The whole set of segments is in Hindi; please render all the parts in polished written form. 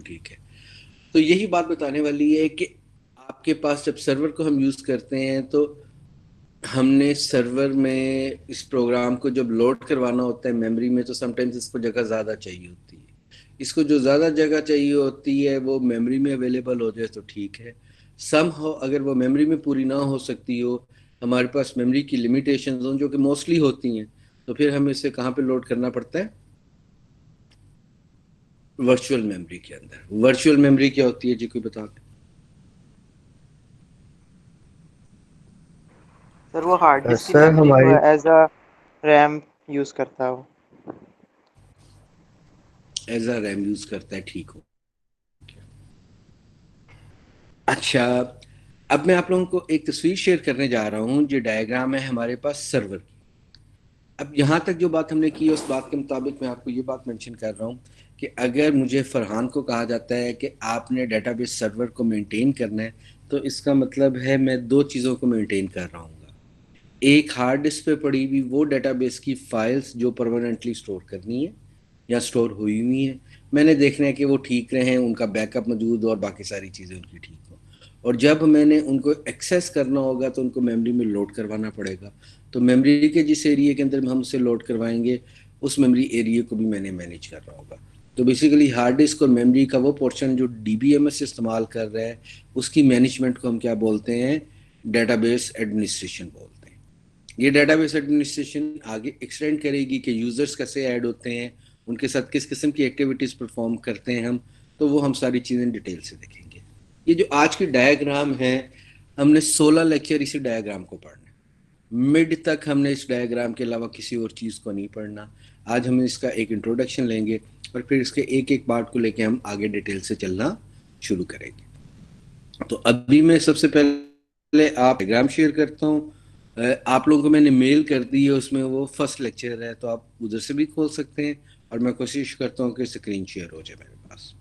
ठीक है। तो यही बात बताने वाली है कि आपके पास जब सर्वर को हम यूज़ करते हैं तो हमने सर्वर में इस प्रोग्राम को जब लोड करवाना होता है मेमोरी में, तो समटाइम्स इसको जगह ज़्यादा चाहिए होती है। इसको जो ज़्यादा जगह चाहिए होती है वो मेमोरी में अवेलेबल हो जाए तो ठीक है। सम हो अगर वो मेमोरी में पूरी ना हो सकती हो, हमारे पास मेमोरी की लिमिटेशन हो जो कि मोस्टली होती हैं, तो फिर हमें इसे कहाँ पे लोड करना पड़ता है? वर्चुअल मेमोरी के अंदर। वर्चुअल मेमोरी क्या होती है जी, कोई बता दें? सर वो हार्ड डिस्क की सर मेमोरी को हमारी एज अ रैम यूज करता है वो। एज अ रैम यूज़ करता है, ठीक हो। अच्छा, अब मैं आप लोगों को एक तस्वीर शेयर करने जा रहा हूँ। जो डायग्राम है हमारे पास सर्वर की। अब यहाँ तक जो बात हमने की उस बात के मुताबिक मैं आपको ये बात मेंशन कर रहा हूँ कि अगर मुझे फरहान को कहा जाता है कि आपने डेटाबेस सर्वर को मेंटेन करना है, तो इसका मतलब है मैं दो चीज़ों को मेंटेन कर रहा हूँ। एक हार्ड डिस्क पे पड़ी हुई वो डेटाबेस की फाइल्स जो परमानेंटली स्टोर करनी है या स्टोर हुई हुई हैं, मैंने देखना है कि वो ठीक रहें, उनका बैकअप मौजूद हो और बाकी सारी चीज़ें उनकी ठीक हो। और जब मैंने उनको एक्सेस करना होगा तो उनको मेमोरी में लोड करवाना पड़ेगा। तो मेमोरी के जिस एरिया के अंदर हम उसे लोड करवाएंगे, उस मेमोरी एरिया को भी मैंने मैनेज करना होगा। तो बेसिकली हार्ड डिस्क और मेमोरी का वो पोर्शन जो डीबीएमएस इस्तेमाल कर रहा है, उसकी मैनेजमेंट को हम क्या बोलते हैं? डेटाबेस एडमिनिस्ट्रेशन बोलते हैं। ये डेटाबेस एडमिनिस्ट्रेशन आगे एक्सटेंड करेगी कि यूज़र्स कैसे ऐड होते हैं, उनके साथ किस किस्म की एक्टिविटीज़ परफॉर्म करते हैं हम। तो वो हम सारी चीज़ें डिटेल से देखेंगे। ये जो आज की डायग्राम है, हमने 16 लेक्चर इसी डायग्राम को पढ़ना है। मिड तक हमने इस डायग्राम के अलावा किसी और चीज़ को नहीं पढ़ना। आज हम इसका एक इंट्रोडक्शन लेंगे और फिर इसके एक एक पार्ट को लेके हम आगे डिटेल से चलना शुरू करेंगे। तो अभी मैं सबसे पहले आप डायग्राम शेयर करता हूँ। आप लोगों को मैंने मेल कर दी है, उसमें वो फर्स्ट लेक्चर है, तो आप उधर से भी खोल सकते हैं। और मैं कोशिश करता हूँ कि स्क्रीन शेयर हो जाए मेरे पास।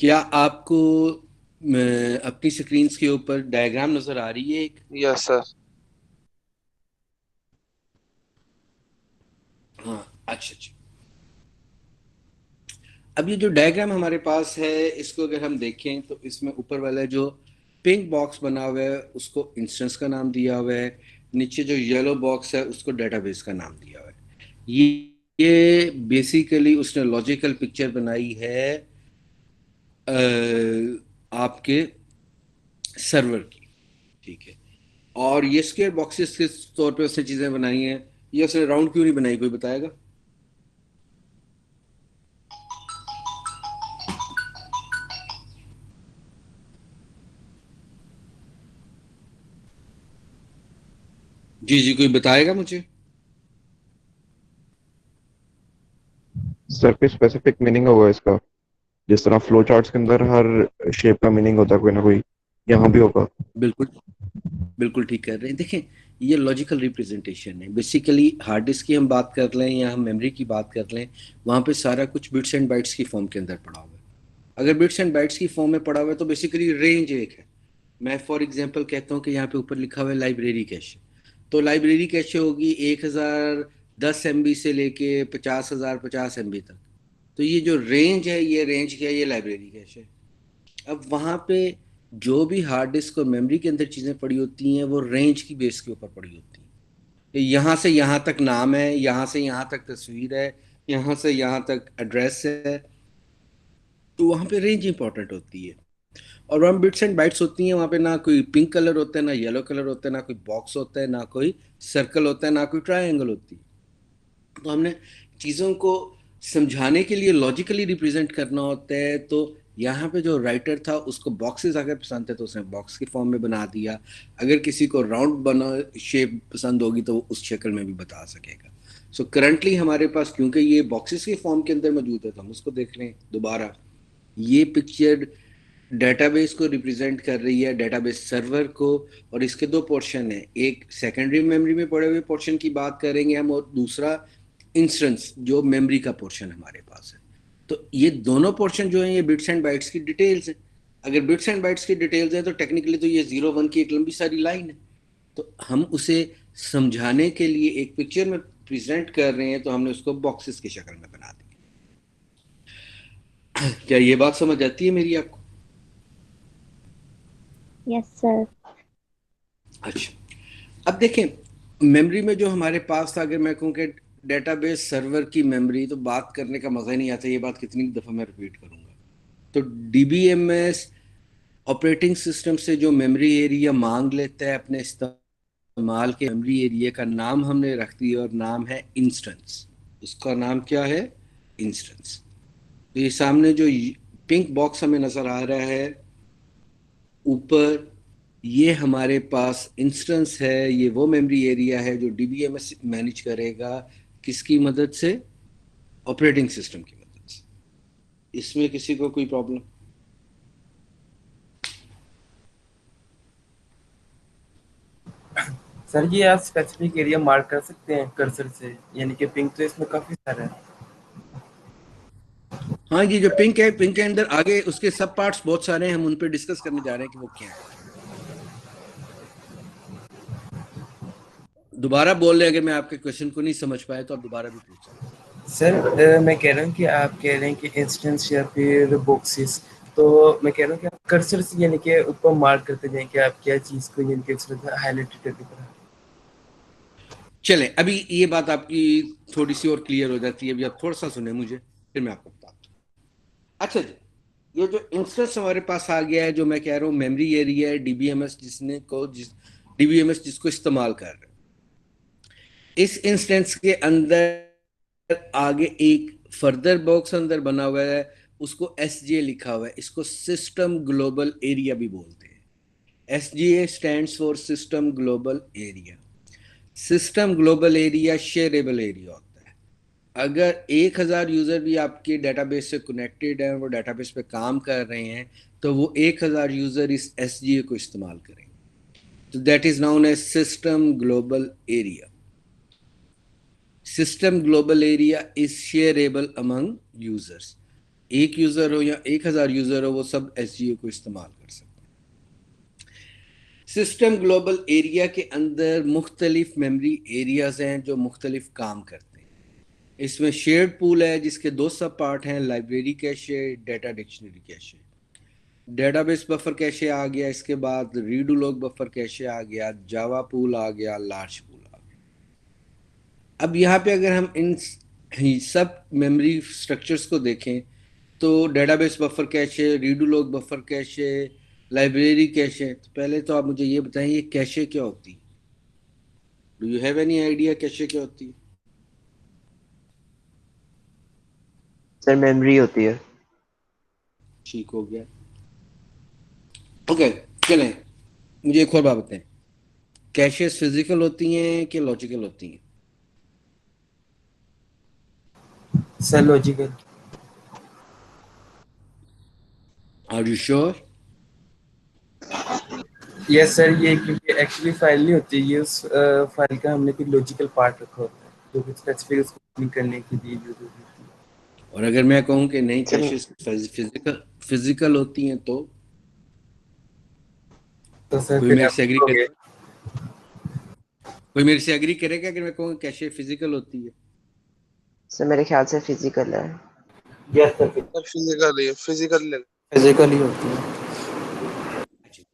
क्या आपको अपनी स्क्रीन के ऊपर डायग्राम नज़र आ रही है एक? Yes sir. हाँ, अच्छा अच्छा। अब ये जो डायग्राम हमारे पास है, इसको अगर हम देखें तो इसमें ऊपर वाला जो पिंक बॉक्स बना हुआ है उसको इंस्टेंस का नाम दिया हुआ है। नीचे जो येलो बॉक्स है उसको डेटाबेस का नाम दिया हुआ है। ये बेसिकली उसने लॉजिकल पिक्चर बनाई है आपके सर्वर की। ठीक है। और ये स्क्वायर बॉक्सेस किस तौर पे उसने चीज़ें बनाई हैं? ये उसने राउंड क्यों नहीं बनाई, कोई बताएगा? जी जी, कोई बताएगा मुझे? सर कोई स्पेसिफिक मीनिंग होगा इसका? जिस तरह फ्लो चार्ट्स के अंदर हर शेप का मीनिंग होता है कोई ना कोई, यहाँ भी होगा। बिल्कुल, बिल्कुल ठीक कर रहे हैं। देखें, ये लॉजिकल रिप्रेजेंटेशन है। बेसिकली हार्ड डिस्क की हम बात कर लें या हम मेमोरी की बात कर लें, वहाँ पे सारा कुछ बिट्स एंड बाइट्स की फॉर्म के अंदर पड़ा हुआ है। अगर बिट्स एंड बाइट्स की फॉर्म में पड़ा हुआ है तो बेसिकली रेंज एक है। मैं फॉर एग्जांपल कहता हूँ कि यहाँ पे ऊपर लिखा हुआ है लाइब्रेरी कैशे। तो लाइब्रेरी कैशे होगी 1010 MB से लेके 50,050 MB तक। तो ये जो रेंज है, ये रेंज क्या है? ये लाइब्रेरी कैशे है। अब वहाँ पे जो भी हार्ड डिस्क और मेमोरी के अंदर चीज़ें पड़ी होती हैं वो रेंज की बेस के ऊपर पड़ी होती हैं। तो यहाँ से यहाँ तक नाम है, यहाँ से यहाँ तक तस्वीर है, यहाँ से यहाँ तक एड्रेस है। तो वहाँ पे रेंज इंपॉर्टेंट होती है। और वहाँ बिट्स एंड बाइट्स होती हैं, वहाँ पे ना कोई पिंक कलर होता है, ना येलो कलर होता है, ना कोई बॉक्स होता है, ना कोई सर्कल होता है, ना कोई ट्रायंगल होती है। तो हमने चीज़ों को समझाने के लिए लॉजिकली रिप्रेजेंट करना होता है, तो यहाँ पे जो राइटर था उसको बॉक्सेस अगर पसंद थे तो उसने बॉक्स के फॉर्म में बना दिया, अगर किसी को राउंड बना शेप पसंद होगी तो वो उस शक्ल में भी बता सकेगा। सो करंटली हमारे पास क्योंकि ये बॉक्सेस के फॉर्म के अंदर मौजूद है तो हम उसको देख लें दोबारा। ये पिक्चर डेटाबेस को रिप्रेजेंट कर रही है, डेटाबेस सर्वर को, और इसके दो पोर्शन है, एक सेकेंडरी मेमोरी में पड़े हुए पोर्शन की बात करेंगे हम, और दूसरा इंस्टेंस जो मेमोरी का पोर्शन हमारे पास है। तो ये दोनों पोर्शन जो है ये बिट्स एंड बाइट्स की डिटेल्स है। अगर बिट्स एंड बाइट्स की डिटेल्स है तो टेक्निकली तो ये 0 1 की एक लंबी सारी लाइन है। तो हम उसे समझाने के लिए एक पिक्चर में प्रेजेंट कर रहे हैं तो हमने उसको बॉक्सेस की शक्ल में बना दिया। क्या ये बात समझ आती है मेरी आपको? Yes sir. अच्छा, अब देखें मेमोरी में जो हमारे पास था, अगर मैं कहूँ कि डेटाबेस सर्वर की मेमोरी, तो बात करने का मज़ा ही नहीं आता। ये बात कितनी दफ़ा मैं रिपीट करूँगा। तो डीबीएमएस ऑपरेटिंग सिस्टम से जो मेमोरी एरिया मांग लेता है अपने इस्तेमाल के मेमोरी एरिया का नाम हमने रख दिया और नाम है इंस्टेंस। उसका नाम क्या है? इंस्टेंस। तो ये सामने जो पिंक बॉक्स हमें नज़र आ रहा है ऊपर, ये हमारे पास इंस्टेंस है। ये वो मेमोरी एरिया है जो डीबीएमएस मैनेज करेगा, किसकी मदद से? ऑपरेटिंग सिस्टम की मदद से। इसमें किसी को कोई प्रॉब्लम? सर ये आप स्पेसिफिक एरिया मार्क कर सकते हैं कर्सर से, यानी कि पिंक तो इसमें काफी सारा है। हाँ, ये जो पिंक है, पिंक के अंदर आगे उसके सब पार्ट्स बहुत सारे हैं, हम उन पर डिस्कस करने जा रहे हैं कि वो क्या है। दोबारा बोल रहे हैं, अगर मैं आपके क्वेश्चन को नहीं समझ पाया तो आप दोबारा भी पूछ सकते हैं। सर मैं कह रहा हूँ कि आप कह रहे हैं कि इंस्टेंस या फिर बॉक्सेस, तो मैं कह रहा हूँ कि आप कर्सर से यानी कि ऊपर मार्क करते जाएं कि आप क्या चीज को यानी कि हाईलाइट करके पढ़ा। चलें, अभी ये बात आपकी थोड़ी सी और क्लियर हो जाती है। अभी आप थोड़ा सा सुने मुझे, फिर मैं आपको बताता हूँ। अच्छा जी, ये जो इंस्टेंस हमारे पास आ गया है, जो मैं कह रहा हूँ मेमोरी एरिया है, डीबीएमएस डीबीएमएस जिसको इस्तेमाल कर रहे हैं, इस इंस्टेंस के अंदर आगे एक फर्दर बॉक्स अंदर बना हुआ है, उसको एसजीए लिखा हुआ है। इसको सिस्टम ग्लोबल एरिया भी बोलते हैं। SGA stands for system global area. System global area shareable area होता है। अगर 1000 यूजर भी आपके डेटाबेस से कनेक्टेड हैं, वो डेटाबेस पे काम कर रहे हैं, तो वो 1000 यूजर इस एसजीए को इस्तेमाल करेंगे। तो that is known as system global area. System global area is shareable among users. एक यूजर हो या 1000 यूजर हो, वो सब एसजीए को इस्तेमाल कर सकते हैं। सिस्टम ग्लोबल एरिया के अंदर मुख्तलिफ मेमोरी एरियाज हैं जो मुख्तलिफ काम करते हैं। इसमें शेयर्ड पूल है जिसके दो सब पार्ट हैं, library cache, data dictionary cache. Database buffer cache आ गया, इसके बाद रीडू लॉग बफर कैशे आ गया, जावा पूल आ गया, लार्ज पूल आ गया। अब यहाँ पे अगर हम इन सब मेमोरी स्ट्रक्चर्स को देखें तो database buffer cache, redo log buffer cache, library cache, तो पहले तो आप मुझे ये बताएं ये कैशे क्या होती है? Do you have any idea cache क्या होती है? सर मेमोरी होती है। ठीक हो गया। ओके, चलें, मुझे एक और बात बताएं, कैशेस फिजिकल होती हैं कि लॉजिकल होती हैं? Sir logical. Are you sure? Yes sir, ये क्योंकि एक्चुअली फाइल नहीं होती, ये उस फाइल का हमने कोई लॉजिकल पार्ट रखा होता है जो कि स्पेसिफिक उसको करने के लिए यूज होती है। और अगर मैं कहूं कि नहीं सर कैशेस फिजिकल होती हैं तो सर कोई फिर मेरे आप से एग्री बोलोगे। करेगा? कोई मेरे से एग्री करेगा अगर मैं कहूँ कैशे फिजिकल होती है? सर मेरे ख्याल से फिजिकल है। यस सर, फिजिकल ही होती है।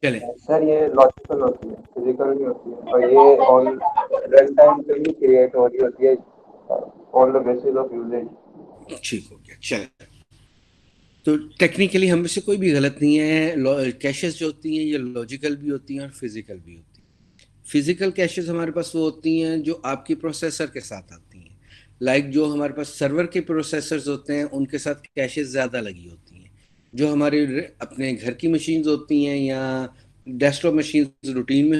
चलें, सर ये लॉजिकल होती है, फिजिकल नहीं होती है, और ये ऑन रन टाइम पे ही क्रिएट हो रही होती है on the basis of usage. ठीक हो गया। चलें, तो टेक्निकली हम में से कोई भी गलत नहीं है। कैशेस जो होती हैं ये लॉजिकल भी होती हैं और फिजिकल भी होती हैं। फिजिकल कैशेस हमारे पास वो होती हैं जो आपकी प्रोसेसर के साथ आती हैं। लाइक जो हमारे पास सर्वर के प्रोसेसर्स होते हैं उनके साथ कैशेस ज़्यादा लगी होती हैं। जो हमारे अपने घर की मशीन्स होती हैं या डेस्कटॉप मशीन्स रूटीन में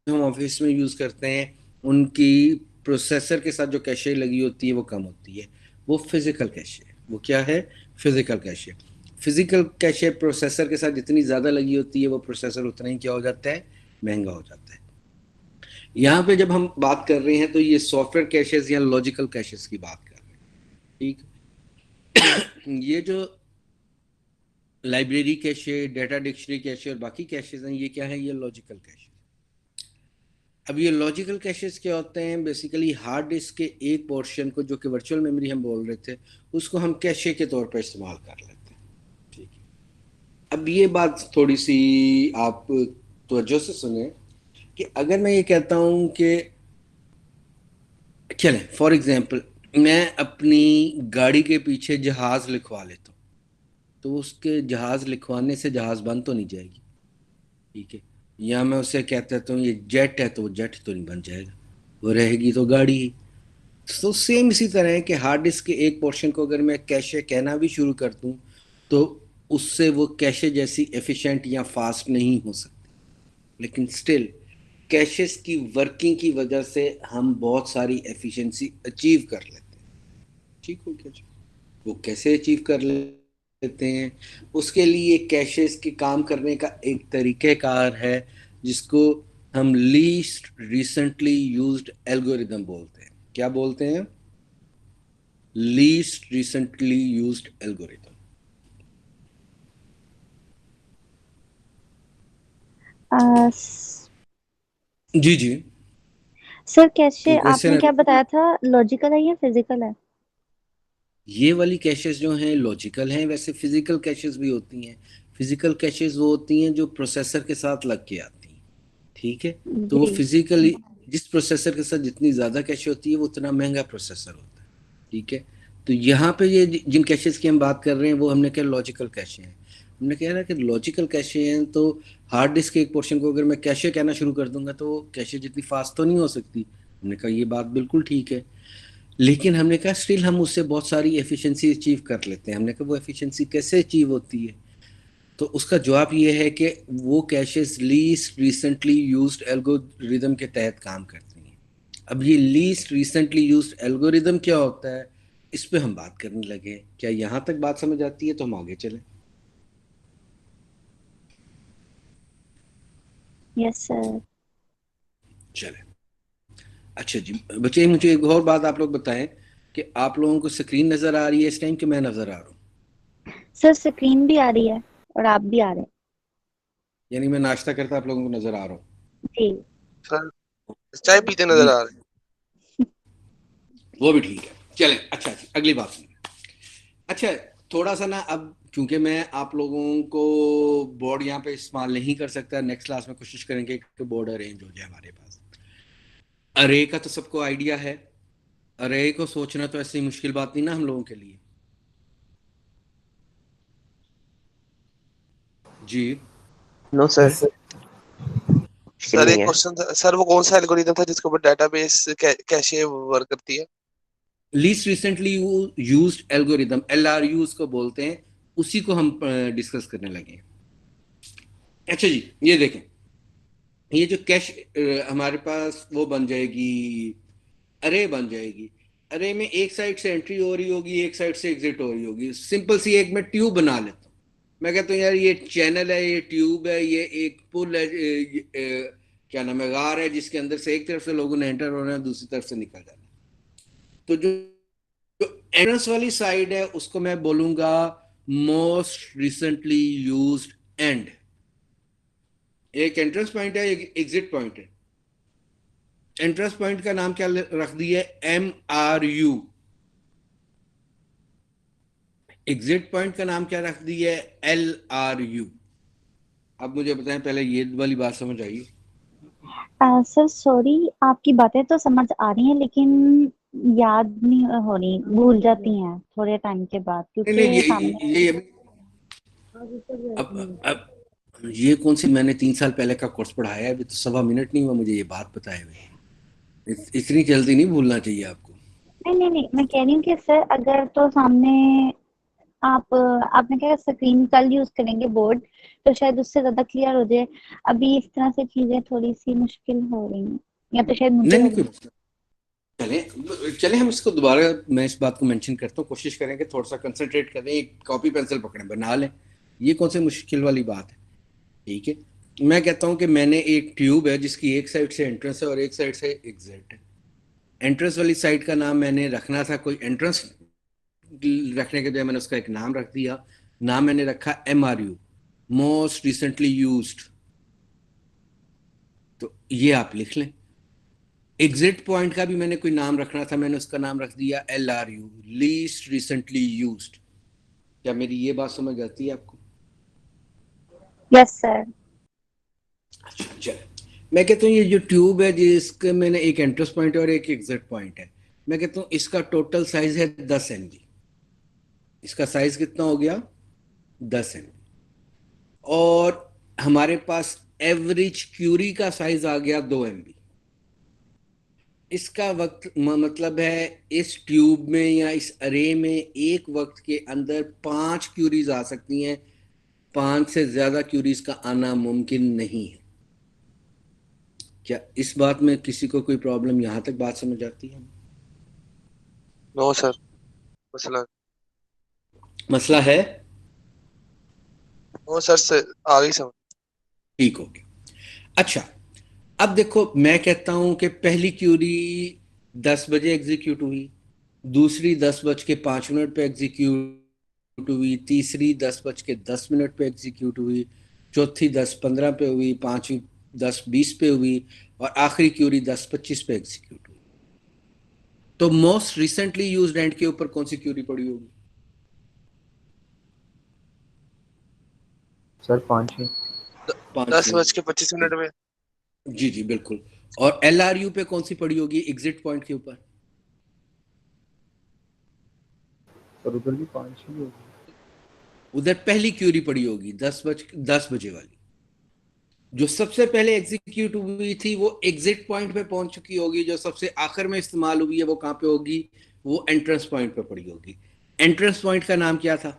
हम ऑफिस में यूज़ करते हैं, उनकी प्रोसेसर के साथ जो कैशे लगी होती है वो कम होती है। वो फिजिकल कैशे, वो क्या है? Physical cache. Physical cache processor के साथ जितनी ज़्यादा लगी होती है वो प्रोसेसर उतना ही क्या हो जाता है? महंगा हो जाता है। यहाँ पे जब हम बात कर रहे हैं तो ये सॉफ्टवेयर कैशेस या लॉजिकल कैशेस की बात कर रहे हैं, ठीक। ये जो library cache, data dictionary cache और बाकी कैशेस हैं, ये क्या है? ये लॉजिकल कैशे। अब ये लॉजिकल कैशेस क्या होते हैं? बेसिकली हार्ड डिस्क के एक पोर्शन को, जो कि वर्चुअल मेमोरी हम बोल रहे थे, उसको हम कैशे के तौर पर इस्तेमाल कर लेते हैं, ठीक है। अब ये बात थोड़ी सी आप तवज्जो से सुने कि अगर मैं ये कहता हूँ कि चलें फॉर एग्जांपल मैं अपनी गाड़ी के पीछे जहाज लिखवा लेता हूँ, तो उसके जहाज लिखवाने से जहाज बन तो नहीं जाएगी, ठीक है। या मैं उसे कहता हूँ ये जेट है, तो वो जेट तो नहीं बन जाएगा, वो रहेगी तो गाड़ी ही। तो सेम इसी तरह है कि हार्ड डिस्क के एक पोर्शन को अगर मैं कैशे कहना भी शुरू कर दूँ तो उससे वो कैशे जैसी एफिशिएंट या फास्ट नहीं हो सकती, लेकिन स्टिल कैशेस की वर्किंग की वजह से हम बहुत सारी एफिशिएंसी अचीव कर लेते हैं, ठीक हो गया जी। वो कैसे अचीव कर लेते हैं? उसके लिए कैशेस के काम करने का एक तरीक़ेकार है जिसको हम लीस्ट रिसेंटली यूज्ड एल्गोरिदम बोलते हैं। क्या बोलते हैं? Least recently used algorithm. जी जी सर कैशे क्योंकि आपने क्या बताया था, लॉजिकल है या फिजिकल है? ये वाली कैशेस जो हैं लॉजिकल हैं, वैसे फिजिकल कैशेस भी होती हैं। फिजिकल कैशेस वो होती हैं जो प्रोसेसर के साथ लग के आती हैं, ठीक है। तो वो जी। फिजिकली जिस प्रोसेसर के साथ जितनी ज़्यादा कैशे होती है वो उतना महंगा प्रोसेसर होता है, ठीक है। तो यहाँ पे ये जिन कैशेस की हम बात कर रहे हैं वो हमने क्या लॉजिकल कैशे हैं। हमने कह रहा है कि लॉजिकल कैशे हैं तो हार्ड डिस्क के एक पोर्शन को अगर मैं कैशे कहना शुरू कर दूंगा तो कैशे जितनी फास्ट तो नहीं हो सकती। हमने कहा ये बात बिल्कुल ठीक है, लेकिन हमने कहा स्टिल हम उससे बहुत सारी एफिशिएंसी अचीव कर लेते हैं। हमने कहा वो एफिशिएंसी कैसे अचीव होती है? तो उसका जवाब ये है कि वो caches least recently used algorithm के तहत काम करती हैं। अब ये लीस्ट रिसेंटली यूज्ड एल्गोरिदम क्या होता है, इस पे हम बात करने लगे। क्या यहाँ तक बात समझ आती है? तो हम आगे चलें। Yes sir. चलें। अच्छा जी बच्चे, मुझे एक और बात आप लोग बताएं कि आप लोगों को स्क्रीन नजर आ रही है इस टाइम कि मैं नजर आ रहा हूँ? सर स्क्रीन भी आ रही है और आप भी आ रहे हैं। यानी मैं नाश्ता करता आप लोगों को नजर आ रहा हूँ? जी सर चाय पीते नजर आ रहे हैं। वो भी ठीक है। चलें अच्छा जी, अगली बात सुनिए। अच्छा थोड़ा सा ना, अब क्योंकि मैं आप लोगों को बोर्ड यहाँ पे इस्तेमाल नहीं कर सकता, नेक्स्ट क्लास में कोशिश करेंगे कि बोर्ड अरेंज हो जाए हमारे पास। अरे का तो सबको आइडिया है, अरे को सोचना तो ऐसी मुश्किल बात नहीं ना हम लोगों के लिए। जी नो सर, सर मुश्किल सर नहीं एक है। क्वेश्चन था सर, वो कौन सा एल्गोरिथम था जिसके ऊपर डेटाबेस कैशे वर्क करती है? Least recently used algorithm, LRU उसको बोलते हैं, उसी को हम डिस्कस करने लगे हैं। अच्छा जी ये देखें, ये जो कैश हमारे पास वो बन जाएगी, अरे बन जाएगी। अरे में एक साइड से एंट्री हो रही होगी, एक साइड से एग्जिट हो रही होगी। सिंपल सी एक मैं ट्यूब बना लेता हूँ। मैं कहता हूँ यार ये चैनल है, ये ट्यूब है, ये एक पुल है, क्या नाम है, गार है, जिसके अंदर से एक तरफ से लोगों ने एंटर होना है, दूसरी तरफ से निकल जाना है। तो जो एंट्रेंस वाली साइड है उसको मैं बोलूंगा मोस्ट रिसेंटली यूज्ड एंड। एक एंट्रेंस पॉइंट है, एक एग्जिट पॉइंट है। एंट्रेंस पॉइंट का नाम क्या रख दिया? MRU। एग्जिट पॉइंट का नाम क्या रख दिया? LRU। अब मुझे बताएं, पहले ये वाली बात समझ आई? सर सॉरी, आपकी बातें तो समझ आ रही हैं लेकिन याद नहीं हो रही, भूल जाती हैं थोड़े टाइम के बाद, नहीं नहीं, क्योंकि सामने ये अब ये कौन सी, मैंने 3 साल पहले का कोर्स पढ़ाया है, अभी तो 1.25 मिनट नहीं हुआ मुझे ये बात बताए हुए। इतनी जल्दी नहीं भूलना चाहिए आपको। नहीं नहीं नहीं, मैं कह रही हूँ कि सर अगर तो सामने आपने क्या स्क्रीन कल यूज करेंगे बोर्ड, तो शायद उससे ज्यादा क्लियर हो जाए। अभी इस तरह से चीजें थोड़ी सी मुश्किल हो रही हैं, या तो शायद मुझे नहीं हो नहीं, कोई रही मसला चले चले हम इसको दोबारा, मैं इस बात को मेंशन करता हूँ, कोशिश करेंगे थोड़ा सा कंसंट्रेट करें, एक कॉपी पेंसिल पकड़ें, बना लें, ये कौन सी मुश्किल वाली बात है। ठीक है, मैं कहता हूँ कि मैंने एक ट्यूब है जिसकी एक साइड से एंट्रेंस है और एक साइड से एग्जिट है। एंट्रेंस वाली साइड का नाम मैंने रखना था, कोई एंट्रेंस रखने के बजाय मैंने उसका एक नाम रख दिया। नाम मैंने रखा MRU, मोस्ट रिसेंटली यूज्ड, तो ये आप लिख लें। एग्जिट पॉइंट का भी मैंने कोई नाम रखना था, मैंने उसका नाम रख दिया LRU, लीस्ट रिसेंटली यूज्ड। क्या मेरी ये बात समझ आती है आपको? Yes sir. अच्छा चलो, मैं कहता हूँ ये जो ट्यूब है जिसके मैंने एक एंट्रेंस पॉइंट है और एक एग्जिट पॉइंट है, मैं कहता हूँ इसका टोटल साइज है 10 MB। इसका साइज कितना हो गया? 10 MB। और हमारे पास एवरेज क्यूरी का साइज आ गया 2 MB। इसका वक्त मतलब है इस ट्यूब में या इस अरे में एक वक्त के अंदर 5 क्यूरीज आ सकती हैं, 5 से ज्यादा क्यूरीज का आना मुमकिन नहीं है। क्या इस बात में किसी को कोई प्रॉब्लम, यहां तक बात समझ आती है? नो सर, मसला मसला है? नो सर, आ गई समझ। ठीक हो गया। अच्छा, अब देखो मैं कहता हूं कि पहली क्यूरी 10 बजे एग्जीक्यूट हुई, दूसरी 10:05 पे एग्जीक्यूट हुई, तीसरी 10:10 पे एग्जीक्यूट हुई, चौथी 10:15 पे हुई, पांचवी 10:20 पे हुई और आखिरी क्यूरी 10:25 पे एग्जीक्यूट हुई। तो मोस्ट रिसेंटली यूज्ड एंड के ऊपर कौन सी क्यूरी पड़ी होगी? सर 5 10:25 में। जी जी बिल्कुल। और LRU पे कौन सी पड़ी होगी एग्जिट पॉइंट के ऊपर? सर उधर भी 5 ही होगी। उधर पहली क्यूरी पड़ी होगी 10 बजे वाली, जो सबसे पहले एग्जीक्यूट हुई थी वो एग्जिट पॉइंट पे पहुंच चुकी होगी। जो सबसे आखिर में इस्तेमाल हुई है वो कहां पे होगी? वो एंट्रेंस पॉइंट पे पड़ी होगी। एंट्रेंस पॉइंट का नाम क्या था?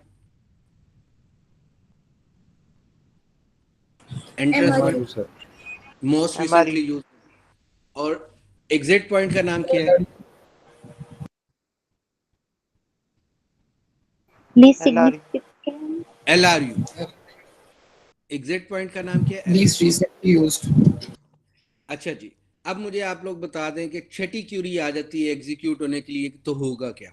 Entrance point sir most recently use. और एग्जिट पॉइंट का नाम क्या है? Least significant. LRU। Exit point का नाम क्या है? Least recently used. अच्छा जी, अब मुझे आप लोग बता दें कि छठी क्यूरी आ जाती है एग्जीक्यूट होने के लिए, तो होगा क्या?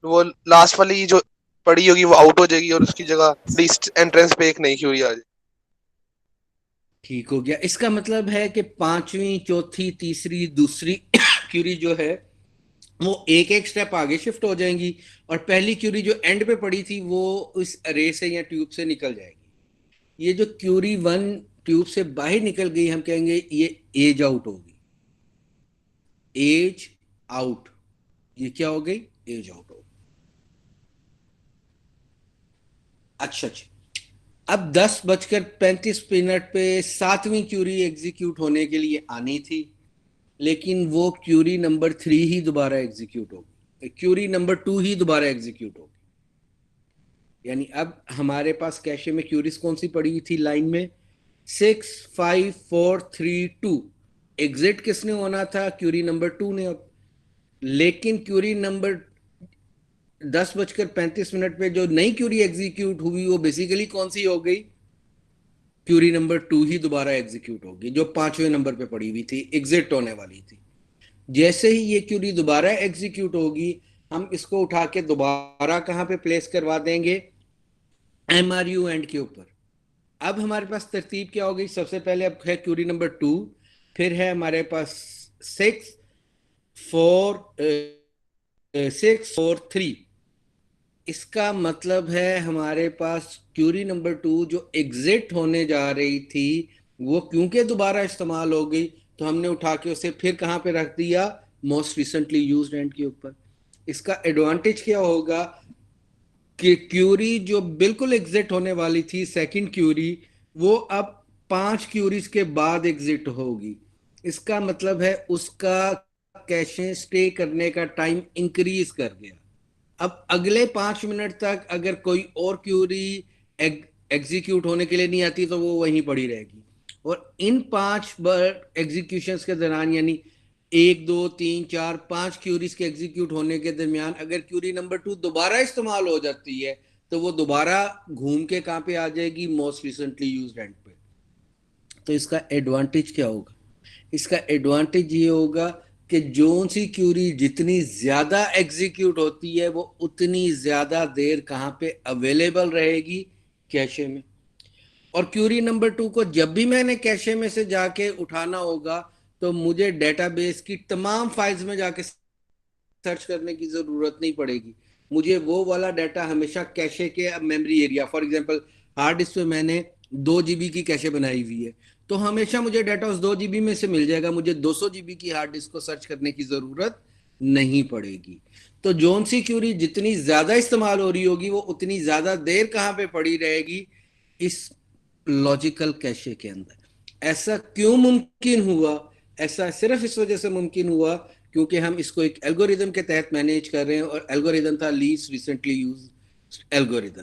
वो लास्ट वाली जो पड़ी होगी वो आउट हो जाएगी और उसकी जगह लीस्ट एंट्रेंस पे एक नई क्यूरी आ जाएगी। ठीक हो गया। इसका मतलब है कि पांचवी, चौथी, तीसरी, दूसरी क्यूरी जो है वो एक एक स्टेप आगे शिफ्ट हो जाएंगी और पहली क्यूरी जो एंड पे पड़ी थी वो इस अरे से या ट्यूब से निकल जाएगी। ये जो क्यूरी 1 ट्यूब से बाहर निकल गई, हम कहेंगे ये एज आउट होगी। एज आउट, ये क्या हो गई? एज आउट हो गई। अच्छा जी, अब 10:35 पे 7वीं क्यूरी एग्जीक्यूट होने के लिए आनी थी, लेकिन वो क्यूरी नंबर 3 ही दोबारा एग्जीक्यूट होगी, क्यूरी नंबर 2 ही दोबारा एग्जीक्यूट होगी। यानी अब हमारे पास कैशे में क्यूरीज कौन सी पड़ी हुई थी लाइन में? 6, 5, 4, 3, 2। एग्जिट किसने होना था? क्यूरी नंबर 2 ने। अब लेकिन क्यूरी नंबर 10:35 पे जो नई क्यूरी एग्जीक्यूट हुई वो बेसिकली कौन सी हो गई? क्यूरी नंबर 2 ही दोबारा एग्जीक्यूट होगी, जो 5वें नंबर पे पड़ी हुई थी, एग्जिट होने वाली थी। जैसे ही ये क्यूरी दोबारा एग्जीक्यूट होगी, हम इसको उठा के दोबारा कहां पे प्लेस करवा देंगे? MRU एंड के ऊपर। अब हमारे पास तरतीब क्या हो गई? सबसे पहले अब है क्यूरी नंबर 2, फिर है हमारे पास 6, 4, 3। इसका मतलब है हमारे पास क्यूरी नंबर 2 जो एग्जिट होने जा रही थी वो क्योंकि दोबारा इस्तेमाल हो गई, तो हमने उठा के उसे फिर कहां पे रख दिया? मोस्ट रिसेंटली यूज्ड एंड के ऊपर। इसका एडवांटेज क्या होगा कि क्यूरी जो बिल्कुल एग्जिट होने वाली थी, सेकंड क्यूरी, वो अब 5 क्यूरीज के बाद एग्जिट होगी। इसका मतलब है उसका कैशे स्टे करने का टाइम इंक्रीज कर गया। अब अगले 5 मिनट तक अगर कोई और क्यूरी एग्जीक्यूट होने के लिए नहीं आती तो वो वहीं पड़ी रहेगी। और इन 5 एग्जीक्यूशन के दौरान, यानी 1 2 3 4 5 क्यूरीज के एग्जीक्यूट होने के दरमियान अगर क्यूरी नंबर 2 दोबारा इस्तेमाल हो जाती है तो वो दोबारा घूम के कहाँ पे आ जाएगी, मोस्ट रिसेंटली यूज्ड एंड पे। तो इसका एडवांटेज क्या होगा? इसका एडवांटेज ये होगा कि जोन सी क्यूरी जितनी ज्यादा एग्जीक्यूट होती है वो उतनी ज्यादा देर कहाँ पे अवेलेबल रहेगी, कैशे में। और क्यूरी नंबर 2 को जब भी मैंने कैशे में से जाके उठाना होगा तो मुझे डेटाबेस की तमाम फाइल्स में जाके सर्च करने की जरूरत नहीं पड़ेगी। मुझे वो वाला डाटा हमेशा कैशे के memory area, for example hard disk पे मैंने 2 GB की कैशे बनाई हुई है, तो हमेशा मुझे डाटा उस 2 GB में से मिल जाएगा, मुझे 200 GB की हार्ड डिस्क को सर्च करने की जरूरत नहीं पड़ेगी। तो जोन सी क्यूरी जितनी ज्यादा इस्तेमाल हो रही होगी वो उतनी ज्यादा देर कहाँ पे पड़ी रहेगी, इस लॉजिकल कैशे के अंदर। ऐसा क्यों मुमकिन हुआ? ऐसा सिर्फ इस वजह से मुमकिन हुआ क्योंकि हम इसको एक एल्गोरिदम के तहत मैनेज कर रहे हैं, और एल्गोरिदम था लीस्ट रिसेंटली यूज्ड एल्गोरिदम,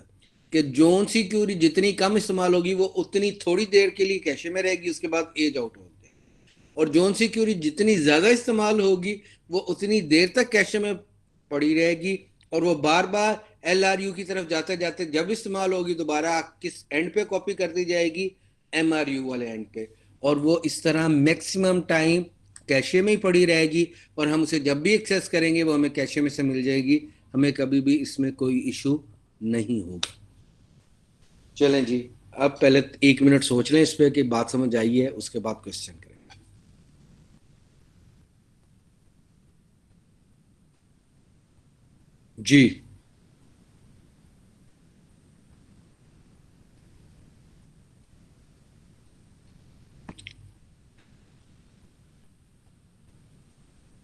कि जोन सी क्यूरी जितनी कम इस्तेमाल होगी वो उतनी थोड़ी देर के लिए कैशे में रहेगी, उसके बाद एज आउट हो जाएगी। और जोन सी क्यूरी जितनी ज्यादा इस्तेमाल होगी वो उतनी देर तक कैशे में पड़ी रहेगी, और वो बार बार LRU की तरफ जाते जाते जब इस्तेमाल होगी दोबारा किस एंड पे कॉपी कर दी जाएगी, MRU वाले एंड पे, और वो इस तरह मैक्सिमम टाइम कैशे में ही पड़ी रहेगी, और हम उसे जब भी एक्सेस करेंगे वो हमें कैशे में से मिल जाएगी, हमें कभी भी इसमें कोई इशू नहीं होगा। चलें जी, अब पहले 1 मिनट सोच लें इस पे कि बात समझ आई है, उसके बाद क्वेश्चन करेंगे। जी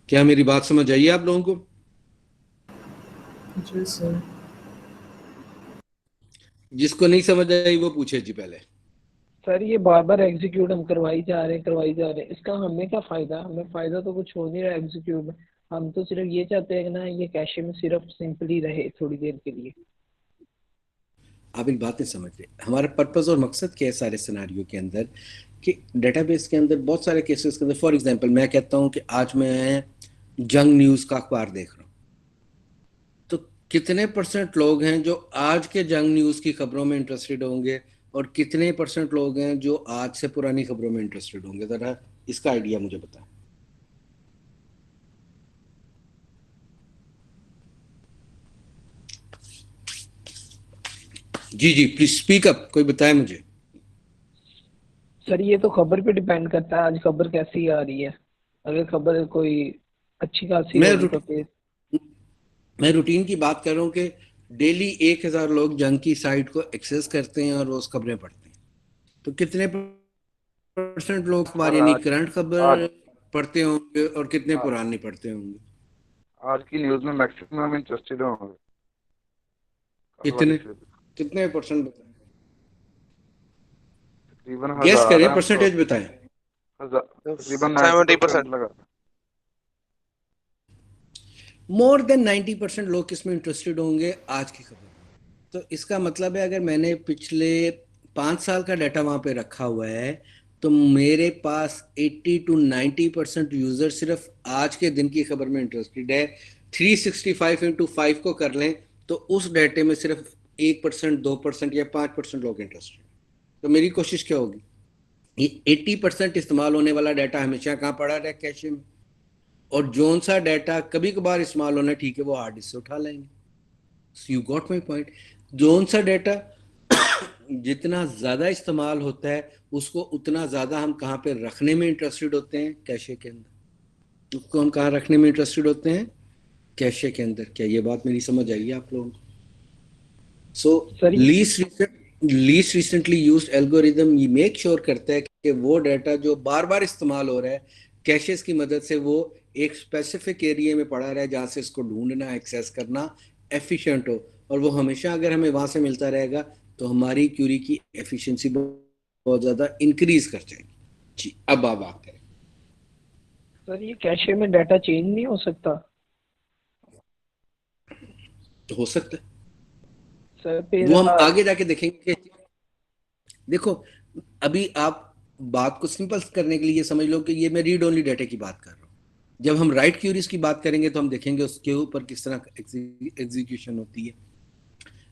क्या मेरी बात समझ आई है आप लोगों को? जी सर। जिसको नहीं समझ आई वो पूछे जी पहले। सर ये बार बार एग्जीक्यूट हम करवाई जा रहे हैं, इसका हमें क्या फायदा? हमें फायदा तो कुछ हो नहीं रहा एग्जीक्यूट में। हम तो सिर्फ ये चाहते हैं कि ना ये कैशे में सिर्फ सिंपली रहे थोड़ी देर के लिए। आप एक बात नहीं समझ रहे, हमारा पर्पस और मकसद क्या है सारे सिनारियो के अंदर, कि डेटाबेस के अंदर बहुत सारे केसेस के अंदर, फॉर एग्जांपल मैं कहता हूं कि आज मैं जंग न्यूज का अखबार देख रहा हूं, तो कितने % लोग हैं जो आज के जंग न्यूज की खबरों में इंटरेस्टेड होंगे, और कितने % लोग हैं जो आज से पुरानी खबरों में इंटरेस्टेड होंगे? जरा इसका आइडिया मुझे बताएं। जी जी प्लीज स्पीक अप, कोई बताए मुझे। सर ये तो खबर पे डिपेंड करता है, आज खबर कैसी आ रही है। अगर खबर कोई अच्छी खासी मैं होगी तो फिर मैं रूटीन की बात कर रहा हूँ कि डेली 1000 लोग जंग की साइट को एक्सेस करते हैं और रोज खबरें पढ़ते हैं, तो कितने % लोग अखबार और यानी आज करंट आज खबर पढ़ते होंगे और कितने आज पुराने पढ़ते होंगे? आज की न्यूज में मैक्सिमम इंटरेस्टेड होंगे कल वाली कितने से। कितने % बताएं, तकरीबन गेस 1000 करें, है, हम तो परसेंटेज बताएं। तकरीबन 70%। 90% लगा। मोर देन 90% लोग किसमें इंटरेस्टेड होंगे? आज की खबर में। तो इसका मतलब है अगर मैंने पिछले 5 साल का डाटा वहां पे रखा हुआ है तो मेरे पास 80 to 90% यूजर सिर्फ आज के दिन की खबर में इंटरेस्टेड है। 365 into 5 को कर लें तो उस डाटे में सिर्फ 1%, 2% या 5% लोग इंटरेस्टेड। तो मेरी कोशिश क्या होगी, ये 80% इस्तेमाल होने वाला डाटा हमेशा कहाँ पड़ा रहे, कैशे में, और जोन सा डाटा कभी कभार इस्तेमाल होना ठीक है वो हार्ड डिस्क से उठा लेंगे। You got my point. Zone सा डाटा जितना ज्यादा इस्तेमाल होता है उसको उतना ज्यादा हम कहाँ पे रखने में इंटरेस्टेड होते हैं, कैशे के अंदर। उसको हम कहाँ रखने में इंटरेस्टेड होते हैं, कैशे के अंदर। क्या ये बात मेरी समझ आई है आप लोगों को? So sir least recently used algorithm ये मेक श्योर करता है कि वो डाटा जो बार बार इस्तेमाल हो रहा है कैशेस की मदद से वो एक स्पेसिफिक एरिया में पड़ा रहा है जहाँ से इसको ढूंढना, एक्सेस करना एफिशिएंट हो, और वो हमेशा अगर हमें वहां से मिलता रहेगा तो हमारी क्यूरी की एफिशिएंसी बहुत ज्यादा इंक्रीज कर जाएगी। जी अब आप बात करें। सर ये कैशे में डाटा चेंज नहीं हो सकता? तो हो सकता है, सर फिर वो हम आगे जाके देखेंगे कि देखो, अभी आप बात को सिंपल करने के लिए समझ लो कि ये मैं रीड ओनली डाटा की बात कर रहा हूँ। जब हम राइट क्यूरीज की बात करेंगे तो हम देखेंगे उसके ऊपर किस तरह एग्जीक्यूशन होती है।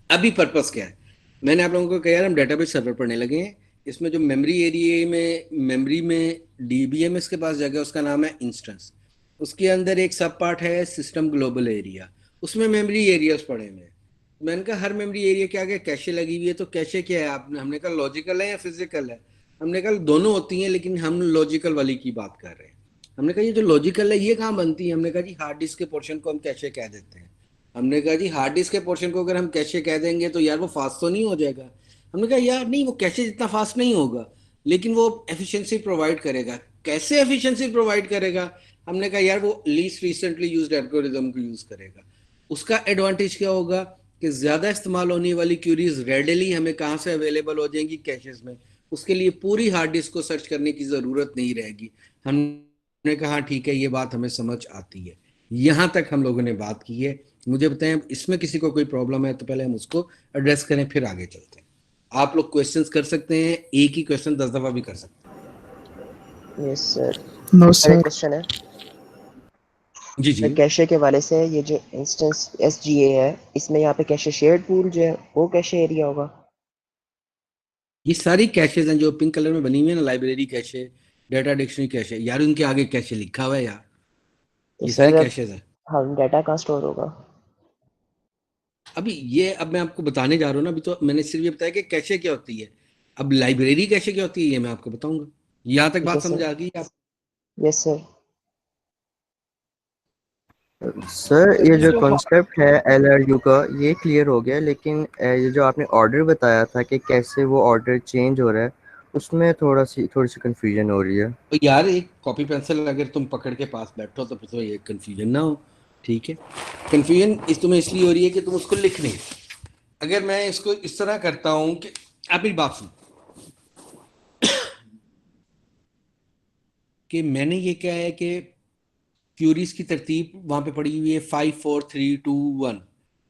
अभी पर्पस क्या है, मैंने आप लोगों को कहा यार हम डेटाबेस सर्वर पढ़ने लगे हैं, इसमें जो मेमोरी एरिया में मेमोरी में डीबीएमएस के पास जगह उसका नाम है इंस्टेंस, उसके अंदर एक सब पार्ट है सिस्टम ग्लोबल एरिया, उसमें मेमोरी एरियाज पड़े हुए हैं। मैंने कहा हर मेमोरी एरिया के आगे कैशे लगी हुई है, तो कैशे क्या है आपने, हमने कहा लॉजिकल है या फिजिकल है, हमने कहा दोनों होती हैं लेकिन हम लॉजिकल वाली की बात कर रहे हैं। हमने कहा ये जो लॉजिकल है ये कहाँ बनती है, हमने कहा जी हार्ड डिस्क के पोर्शन को हम कैशे कह देते हैं। हमने कहा जी हार्ड डिस्क के पोर्शन को अगर हम कैशे कह देंगे तो यार वो फास्ट तो नहीं हो जाएगा। हमने कहा यार नहीं, वो कैशे जितना फास्ट नहीं होगा लेकिन वो एफिशिएंसी प्रोवाइड करेगा। कैसे एफिशिएंसी प्रोवाइड करेगा, हमने कहा यार वो लीस्ट रिसेंटली यूज्ड एल्गोरिदम को यूज करेगा। उसका एडवांटेज क्या होगा कि ज्यादा इस्तेमाल होने वाली क्यूरीज रेडिली हमें कहाँ से अवेलेबल हो जाएंगी, कैशेस में। उसके लिए पूरी हार्ड डिस्क को सर्च करने की जरूरत नहीं रहेगी। हमने कहा ठीक है, ये बात हमें समझ आती है, यहां तक हम लोगों ने बात की है। मुझे बताएं इसमें किसी को कोई प्रॉब्लम है तो पहले हम उसको एड्रेस करें फिर आगे चलते हैं। आप लोग क्वेश्चंस कर सकते हैं, एक ही क्वेश्चन 10 दफा भी कर सकते हैं। Yes sir. नो सर एक सर। क्वेश्चन है जी जी। कैशे के वाले से, ये जो इंस्टेंस एसजीए है इसमें यहाँ पे कैशे शेयर्ड पूल जो है वो कैशे एरिया होगा? ये सारी कैशेज हैं जो पिंक कलर में बनी हुई है ना, library cache, data dictionary cache, यार उनके आगे कैशे लिखा हुआ है यार, तो ये सारे सर कैशेज हैं। हम डाटा कहाँ स्टोर होगा? अभी ये अब मैं आपको बताने जा रहा हूँ ना, अभी तो मैंने सिर्फ ये बताया कि कैशे क्या होती है। अब लाइब्रेरी कैशे क्या होती है ये मैं आपको बताऊंगा। यहाँ तक ठीक है बात समझ सर। आ गई आप? Yes sir. सर ये जो जो कॉन्सेप्ट है एलआरयू का ये क्लियर हो गया, लेकिन ये जो आपने ऑर्डर बताया था कि कैसे वो ऑर्डर चेंज हो रहा है उसमें थोड़ी सी कंफ्यूजन हो रही है। तो यार एक कॉपी पेंसिल अगर तुम पकड़ के पास बैठो तो फिर तो ये कंफ्यूजन ना हो, ठीक है। कंफ्यूजन तुम्हें इसलिए हो रही है कि तुम उसको लिख नहीं। अगर मैं इसको इस तरह करता हूं कि आप मेरी बात सुनो कि मैंने ये क्या है कि क्यूरीज की तरतीब वहां पे पड़ी हुई है 5 4 3 2 1।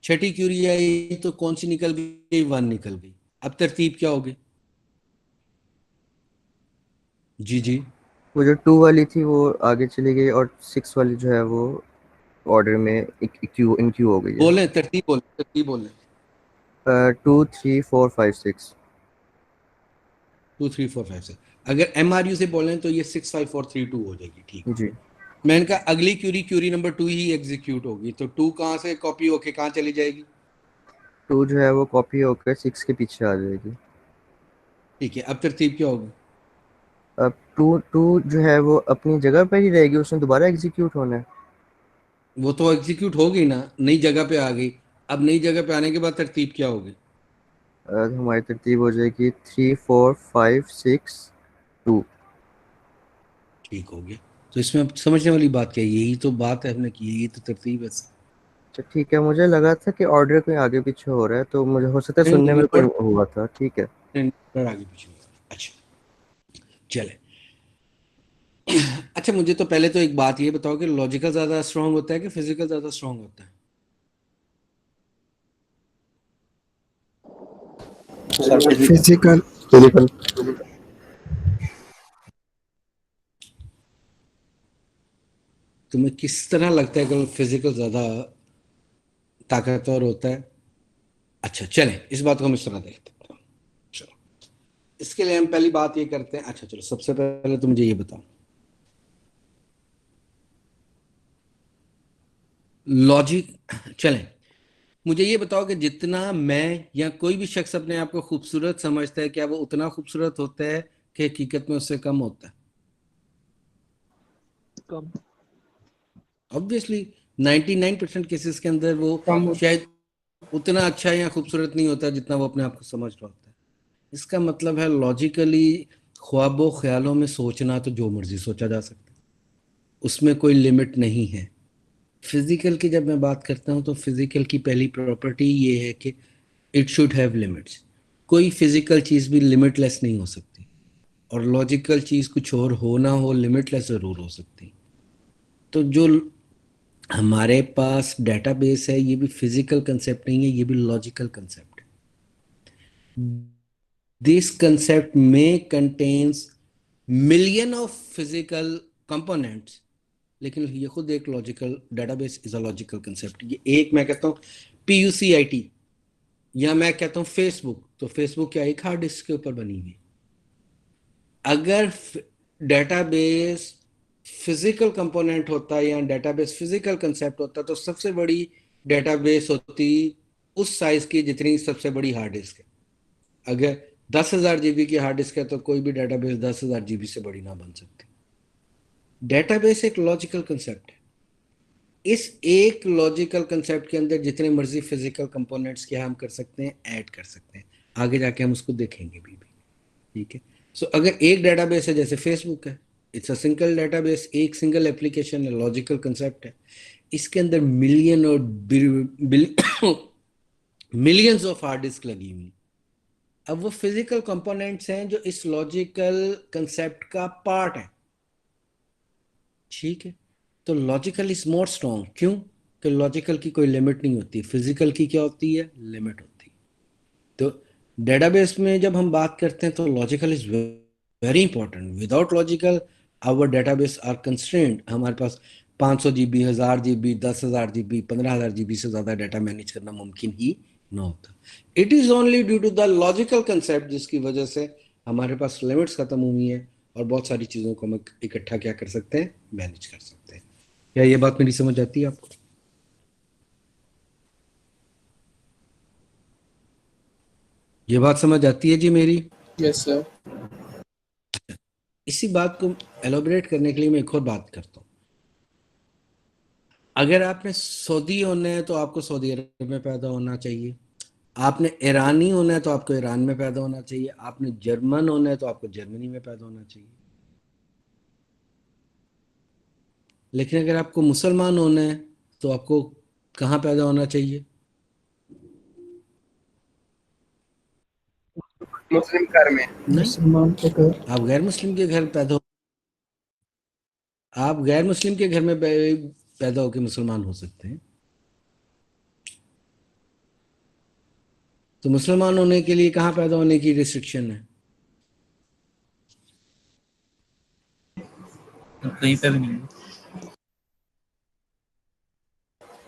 छठी क्यूरी आई तो कौन सी निकल गई, 1 निकल गई। अब तरतीब क्या होगी? जी जी। वो जो 2 वाली थी वो आगे चली गई और 6 वाली जो है वो ऑर्डर में इन क्यू हो गई है। बोलें तरतीब, बोलें तरतीब, बोलें 2 3 4 5 6। 2 3 4 5 6। अगर MRU से बोलें तो ये 6 5 4 3 2 हो जाएगी, ठीक। जी। मैंने कहा अगली क्यूरी नंबर 2 ही एग्जीक्यूट होगी, तो 2 कहाँ से कॉपी होके कहाँ चली जाएगी? 2 जो है वो कॉपी होकर 6 के पीछे आ जाएगी। ठीक है, अब तरतीब क्या होगी? अब 2 जो है वो अपनी जगह पर ही रहेगी, उसने दोबारा एग्जीक्यूट होना है। वो तो एग्जीक्यूट हो गई ना, नई जगह पे आ गई। अब नई जगह पे आने के बाद तरतीब क्या होगी? हमारी तरतीब हो जाएगी 3 4 5 6 2। ठीक हो गया। तो इसमें अब समझने वाली बात क्या है, यही तो बात है हमने की, यही तो तरतीब है। अच्छा ठीक है, मुझे लगा था कि ऑर्डर कोई आगे पीछे हो रहा है तो मुझे हो सकता है सुनने में कोई हुआ था। ठीक है आगे पीछे। अच्छा चले। अच्छा मुझे तो पहले तो एक बात ये बताओ कि लॉजिकल ज्यादा स्ट्रांग होता है कि फिजिकल ज्यादा स्ट्रांग होता है? फिजिकल। तुम्हें किस तरह लगता है कि फिजिकल ज्यादा ताकतवर होता है? अच्छा चलें इस बात को हम इस तरह देखते हैं। चलो इसके लिए हम पहली बात ये करते हैं। अच्छा चलो सबसे पहले तो मुझे ये बताओ, लॉजिक, चलें मुझे ये बताओ कि जितना मैं या कोई भी शख्स अपने आप को खूबसूरत समझता है, क्या वो उतना खूबसूरत होता है कि हकीकत में उससे कम होता है? कम ऑब्वियसली 99% केसेस के अंदर वो कम शायद उतना अच्छा या खूबसूरत नहीं होता जितना वो अपने आप को समझ रहा होता है। इसका मतलब है लॉजिकली ख्वाबों ख्यालों में सोचना तो जो मर्जी सोचा जा सकता है, उसमें कोई लिमिट नहीं है। फिजिकल की जब मैं बात करता हूँ तो फिजिकल की पहली प्रॉपर्टी ये है कि इट शुड हैव लिमिट्स। कोई फिजिकल चीज़ भी लिमिटलेस नहीं हो सकती, और लॉजिकल चीज़ कुछ और हो ना हो लिमिटलेस ज़रूर हो सकती। तो जो हमारे पास डेटाबेस है, ये भी फिजिकल कंसेप्ट नहीं है, ये भी लॉजिकल कंसेप्ट है। दिस कंसेप्ट में contains million of physical components, लेकिन ये खुद एक logical database is a logical concept. ये एक मैं कहता हूँ PUCIT, या मैं कहता हूँ फेसबुक, तो फेसबुक क्या एक हार्ड डिस्क के ऊपर बनी हुई। अगर डेटाबेस फिजिकल कंपोनेंट होता या डेटाबेस फिजिकल कंसेप्ट होता तो सबसे बड़ी डेटाबेस होती उस साइज की जितनी सबसे बड़ी हार्ड डिस्क है। अगर 10,000 GB की हार्ड डिस्क है तो कोई भी डेटाबेस 10,000 GB से बड़ी ना बन सकती। डेटाबेस एक लॉजिकल कंसेप्ट है। इस एक लॉजिकल कंसेप्ट के अंदर जितने मर्जी फिजिकल कंपोनेंट्स क्या हम कर सकते हैं, ऐड कर सकते हैं। आगे जाके हम उसको देखेंगे भी। ठीक है। सो अगर एक डेटाबेस है जैसे फेसबुक है, इट्स अ सिंगल डेटाबेस, एक सिंगल एप्लीकेशन है, लॉजिकल कंसेप्ट है। इसके अंदर मिलियन और मिलियंस ऑफ हार्ड डिस्क लगी हुई। अब वो फिजिकल कंपोनेंट्स हैं जो इस लॉजिकल कंसेप्ट का पार्ट है। ठीक है। तो लॉजिकल इज मोर स्ट्रॉन्ग। क्यों? कि लॉजिकल की कोई लिमिट नहीं होती, फिजिकल की क्या होती है, लिमिट होती है। तो डेटाबेस में जब हम बात करते हैं तो logical is very important. Without logical our database are constrained. हमारे पास 500 GB, 1000 GB, 10,000 GB, 15,000 GB से ज्यादा डाटा मैनेज करना मुमकिन ही ना होता। It is only due to the logical concept जिसकी वजह से हमारे पास लिमिट्स खत्म हुई हैं और बहुत सारी चीजों को हम इकट्ठा क्या कर सकते हैं, मैनेज कर सकते हैं। क्या ये बात मेरी समझ आती है आपको? ये बात समझ आती है जी मेरी? Yes sir. इसी बात को एलोबरेट करने के लिए मैं एक और बात करता हूँ। अगर आपने सऊदी होना है तो आपको सऊदी अरब में पैदा होना चाहिए। आपने ईरानी होना है तो आपको ईरान में पैदा होना चाहिए। आपने जर्मन होना है तो आपको जर्मनी में पैदा होना चाहिए। लेकिन अगर आपको मुसलमान होना है तो आपको कहाँ पैदा होना चाहिए? मुस्लिम घर में। मुसलमान के घर। आप गैर मुस्लिम के घर पैदा आप गैर मुस्लिम के घर में पैदा होकर मुसलमान हो सकते हैं। तो मुसलमान होने के लिए कहाँ पैदा होने की रिस्ट्रिक्शन है? कहीं पे भी नहीं,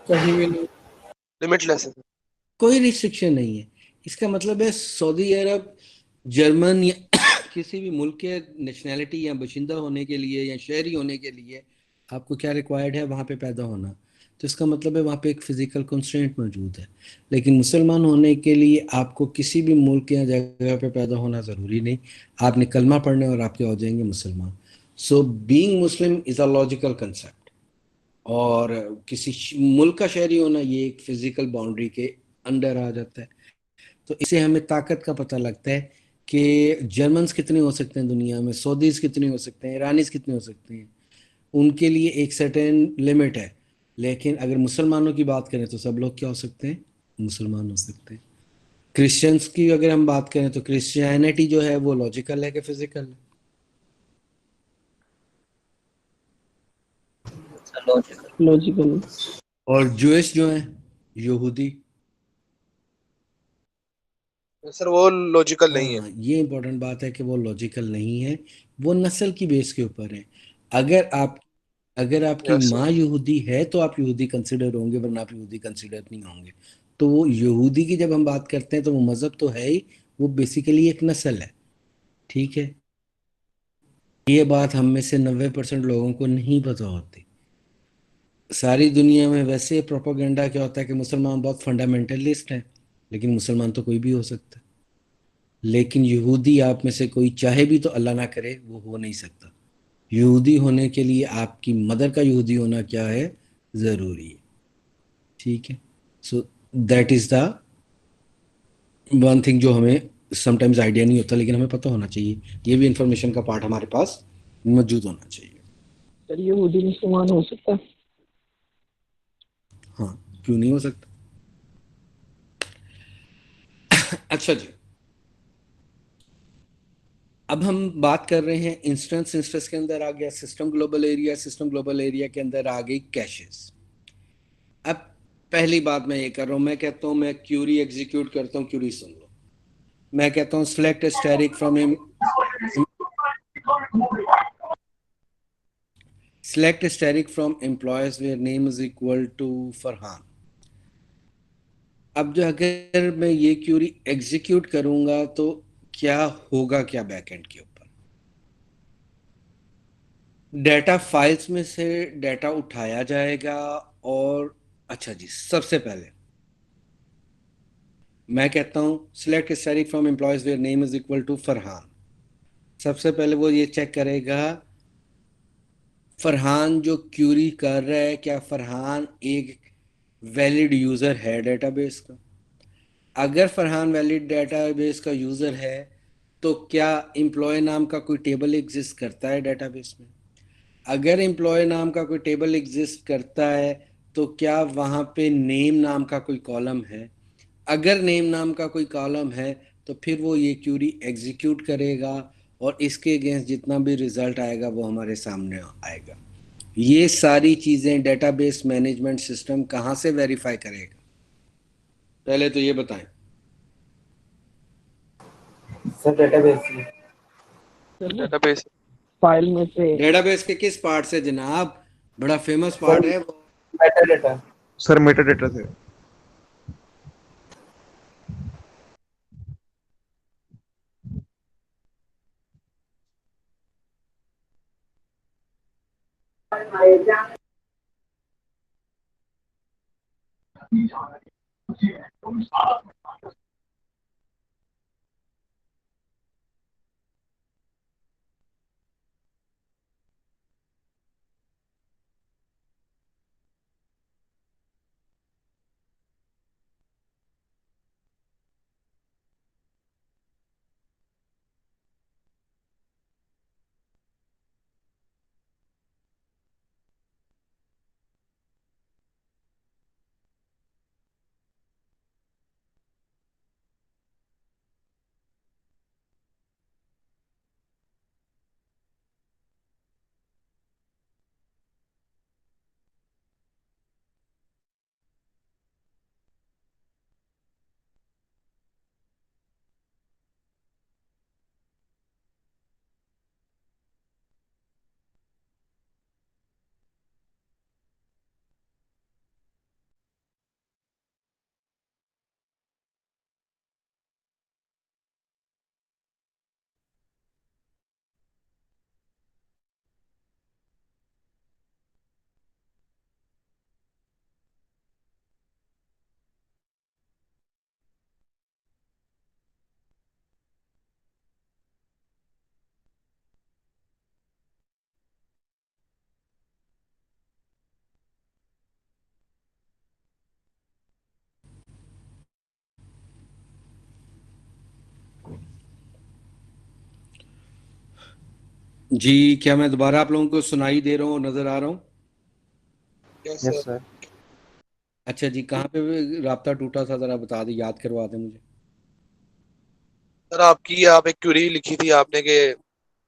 कहीं भी नहीं, लिमिटलेस है। कोई रिस्ट्रिक्शन नहीं है। इसका मतलब है सऊदी अरब, जर्मन या किसी भी मुल्क के नेशनैलिटी या बशिंदा होने के लिए या शहरी होने के लिए आपको क्या रिक्वायर्ड है, वहाँ पे पैदा होना। तो इसका मतलब है वहाँ पे एक फिजिकल कंस्ट्रेंट मौजूद है। लेकिन मुसलमान होने के लिए आपको किसी भी मुल्क या जगह पे पैदा होना ज़रूरी नहीं। आपने कलमा पढ़ने और आपके हो जाएंगे मुसलमान। So being Muslim is a logical concept. और किसी मुल्क का शहरी होना ये एक फिजिकल बाउंड्री के अंडर आ जाता है। तो इससे हमें ताकत का पता लगता है कि जर्मन्स कितने हो सकते हैं दुनिया में, सऊदीज कितने हो सकते हैं, ईरानीज कितने हो सकते हैं। उनके लिए एक सर्टेन लिमिट है। लेकिन अगर मुसलमानों की बात करें तो सब लोग क्या हो सकते हैं, मुसलमान हो सकते हैं। क्रिश्चियंस की अगर हम बात करें तो क्रिश्चियनिटी जो है वो लॉजिकल है कि फिजिकल है? लॉजिकल। और जूइश जो है, यहूदी, सर वो लॉजिकल नहीं है। हाँ ये इंपॉर्टेंट बात है कि वो लॉजिकल नहीं है। वो नस्ल की बेस के ऊपर है। अगर आपकी यस माँ सर। यहूदी है तो आप यहूदी कंसिडर होंगे, वरना आप यहूदी कंसिडर नहीं होंगे। तो वो यहूदी की जब हम बात करते हैं तो वो मजहब तो है ही, वो बेसिकली एक नस्ल है। ठीक है। ये बात हम में से 90% लोगों को नहीं पता होती। सारी दुनिया में वैसे प्रोपेगेंडा क्या होता है कि मुसलमान बहुत फंडामेंटलिस्ट हैं, लेकिन मुसलमान तो कोई भी हो सकता है। लेकिन यहूदी आप में से कोई चाहे भी तो अल्लाह ना करे वो हो नहीं सकता। यहूदी होने के लिए आपकी मदर का यहूदी होना क्या है, ज़रूरी है। ठीक है। So that is the one thing जो हमें समटाइम्स आइडिया नहीं होता, लेकिन हमें पता होना चाहिए। ये भी इंफॉर्मेशन का पार्ट हमारे पास मौजूद होना चाहिए। सर यहूदी मुसलमान हो सकता है? हाँ, क्यों नहीं हो सकता। अच्छा जी, अब हम बात कर रहे हैं इंस्टेंस के अंदर आ गया system global area, system global area के अंदर आ गई कैशेस। पहली बात मैं ये कर रहा हूँ, मैं कहता हूँ मैं क्यूरी एग्जीक्यूट करता हूँ, क्यूरी सुन लो। मैं कहता हूँ select static from select static from employees where name is equal to Farhan. अब जो अगर मैं ये क्यूरी एग्जीक्यूट करूंगा तो क्या होगा, क्या बैकएंड के ऊपर डेटा फाइल्स में से डेटा उठाया जाएगा। और अच्छा जी, सबसे पहले मैं कहता हूं select static from employees where name is equal to Farhan. सबसे पहले वो ये चेक करेगा फरहान जो क्यूरी कर रहा है, क्या फरहान एक वैलिड यूजर है डेटाबेस का। अगर फरहान वैलिड डेटाबेस का यूजर है तो क्या एम्प्लॉय नाम का कोई टेबल एग्जिस्ट करता है डेटाबेस में। अगर एम्प्लॉय नाम का कोई टेबल एग्जिस्ट करता है तो क्या वहाँ पे नेम नाम का कोई कॉलम है। अगर नेम नाम का कोई कॉलम है तो फिर वो ये क्यूरी एग्जीक्यूट करेगा और इसके अगेंस्ट जितना भी रिजल्ट आएगा वो हमारे सामने आएगा। ये सारी चीज़ें डेटाबेस मैनेजमेंट सिस्टम कहाँ से वेरीफाई करेगा, पहले तो ये बताएं। सर डेटाबेस में। डेटाबेस फाइल में से डेटाबेस के किस पार्ट से जनाब, बड़ा फेमस सर पार्ट है वो। Meta data. Sir Meta data से। जी, क्या मैं दोबारा आप लोगों को सुनाई दे रहा हूँ, नजर आ रहा हूँ? Yes yes sir. सर। अच्छा जी, कहाँ पे राब्ता टूटा था जरा बता दें, याद करवा दें मुझे। सर आपकी आप एक क्वेरी लिखी थी आपने कि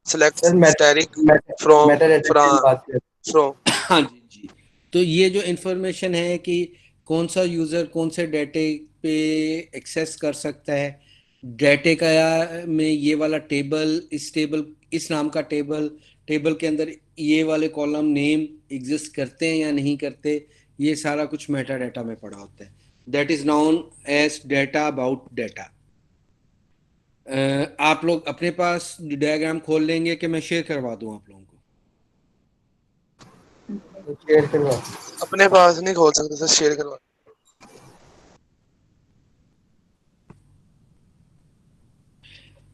select sir static from Meta data की बात कर। फ्रॉम। हाँ जी जी, तो ये जो इंफॉर्मेशन है कि कौन सा यूज़र कौन से डेटे पे एक्सेस कर सकता है, डेटे का में ये वाला टेबल, इस टेबल, इस नाम का टेबल, टेबल के अंदर ये वाले कॉलम नेम एग्जिस्ट करते हैं या नहीं करते, ये सारा कुछ मेटा डेटा में पड़ा होता है। That is known as data about data. आप लोग अपने पास डायग्राम खोल लेंगे कि मैं शेयर करवा दूं आप लोगों को? शेयर करवा। अपने पास नहीं खोल सकते सर, शेयर करवा।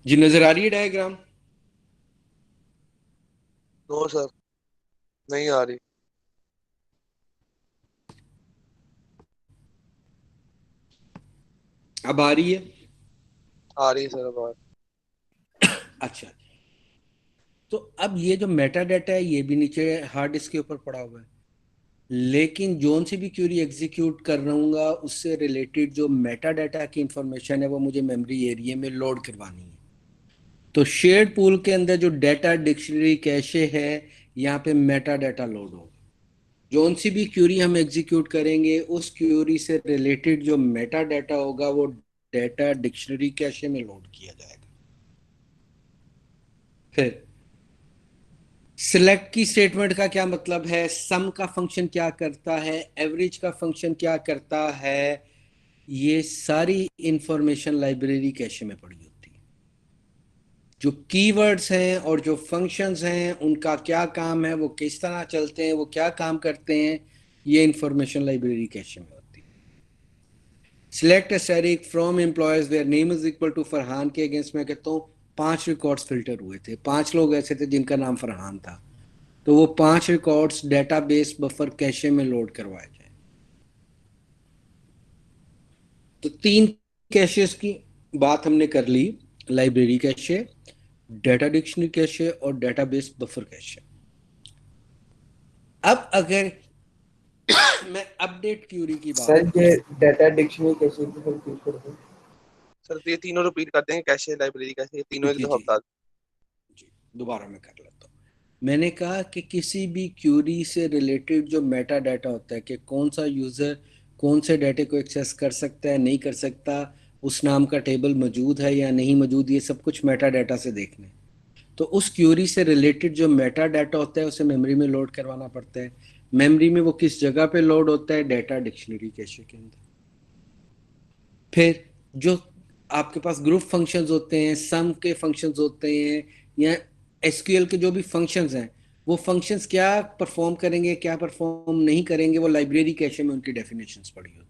जी, नजर आ रही है डायग्राम? नो सर, नहीं आ रही। अब आ रही है? आ रही है सर अब। अच्छा, तो अब ये जो मेटा डाटा है ये भी नीचे हार्ड डिस्क के ऊपर पड़ा हुआ है, लेकिन जोन से भी क्यूरी एग्जीक्यूट कर रहूँगा उससे रिलेटेड जो मेटा डाटा की इंफॉर्मेशन है वो मुझे मेमोरी एरिया में लोड करवानी है। तो शेयर्ड पूल के अंदर जो डाटा डिक्शनरी कैशे है, यहाँ पे मेटा डाटा लोड होगा। जोन सी भी क्यूरी हम एग्जीक्यूट करेंगे उस क्यूरी से रिलेटेड जो मेटा डाटा होगा वो डाटा डिक्शनरी कैशे में लोड किया जाएगा। फिर सिलेक्ट की स्टेटमेंट का क्या मतलब है, सम का फंक्शन क्या करता है, एवरेज का फंक्शन क्या करता है, ये सारी इंफॉर्मेशन लाइब्रेरी कैशे में पड़ी होती है। जो कीवर्ड्स हैं और जो फंक्शंस हैं उनका क्या काम है, वो किस तरह चलते हैं, वो क्या काम करते हैं, ये इंफॉर्मेशन लाइब्रेरी कैशे में होती है। Select asterisk from employees where name is equal to Farhan के अगेंस्ट मैं कहता हूँ 5 रिकॉर्ड्स फिल्टर हुए थे, 5 लोग ऐसे थे जिनका नाम फरहान था, तो वो 5 रिकॉर्ड्स डेटाबेस बफर कैशे में लोड करवाए जाए। तो 3 कैशेस की बात हमने कर ली, library cache, data dictionary cache और डेटाबेस बफर कैशे। अब अगर मैं अपडेट क्यूरी की बात सर ये डाटा डिक्शनरी कैसे रिपीट कर दें? सर ये तीनों रिपीट कर देंगे, कैशे, लाइब्रेरी कैशे, ये तीनों एक दफा बता दें। जी दोबारा मैं कर लेता हूँ। मैंने कहा कि किसी भी क्यूरी से रिलेटेड जो मेटा डाटा होता है कि कौन सा यूज़र कौन से डाटे को एक्सेस कर सकता है, नहीं कर सकता, उस नाम का टेबल मौजूद है या नहीं मौजूद, ये सब कुछ मेटा डाटा से देखना है। तो उस क्यूरी से रिलेटेड जो मेटा डाटा होता है उसे मेमोरी में लोड करवाना पड़ता है। मेमोरी में वो किस जगह पे लोड होता है, डाटा डिक्शनरी कैशे के अंदर। फिर जो आपके पास ग्रुप फंक्शंस होते हैं, सम के फंक्शंस होते हैं, या एसक्यूएल के जो भी फंक्शंस हैं, वो फंक्शंस क्या परफॉर्म करेंगे, क्या परफॉर्म नहीं करेंगे, वो लाइब्रेरी कैशे में उनकी डेफिनेशंस पड़ी होती।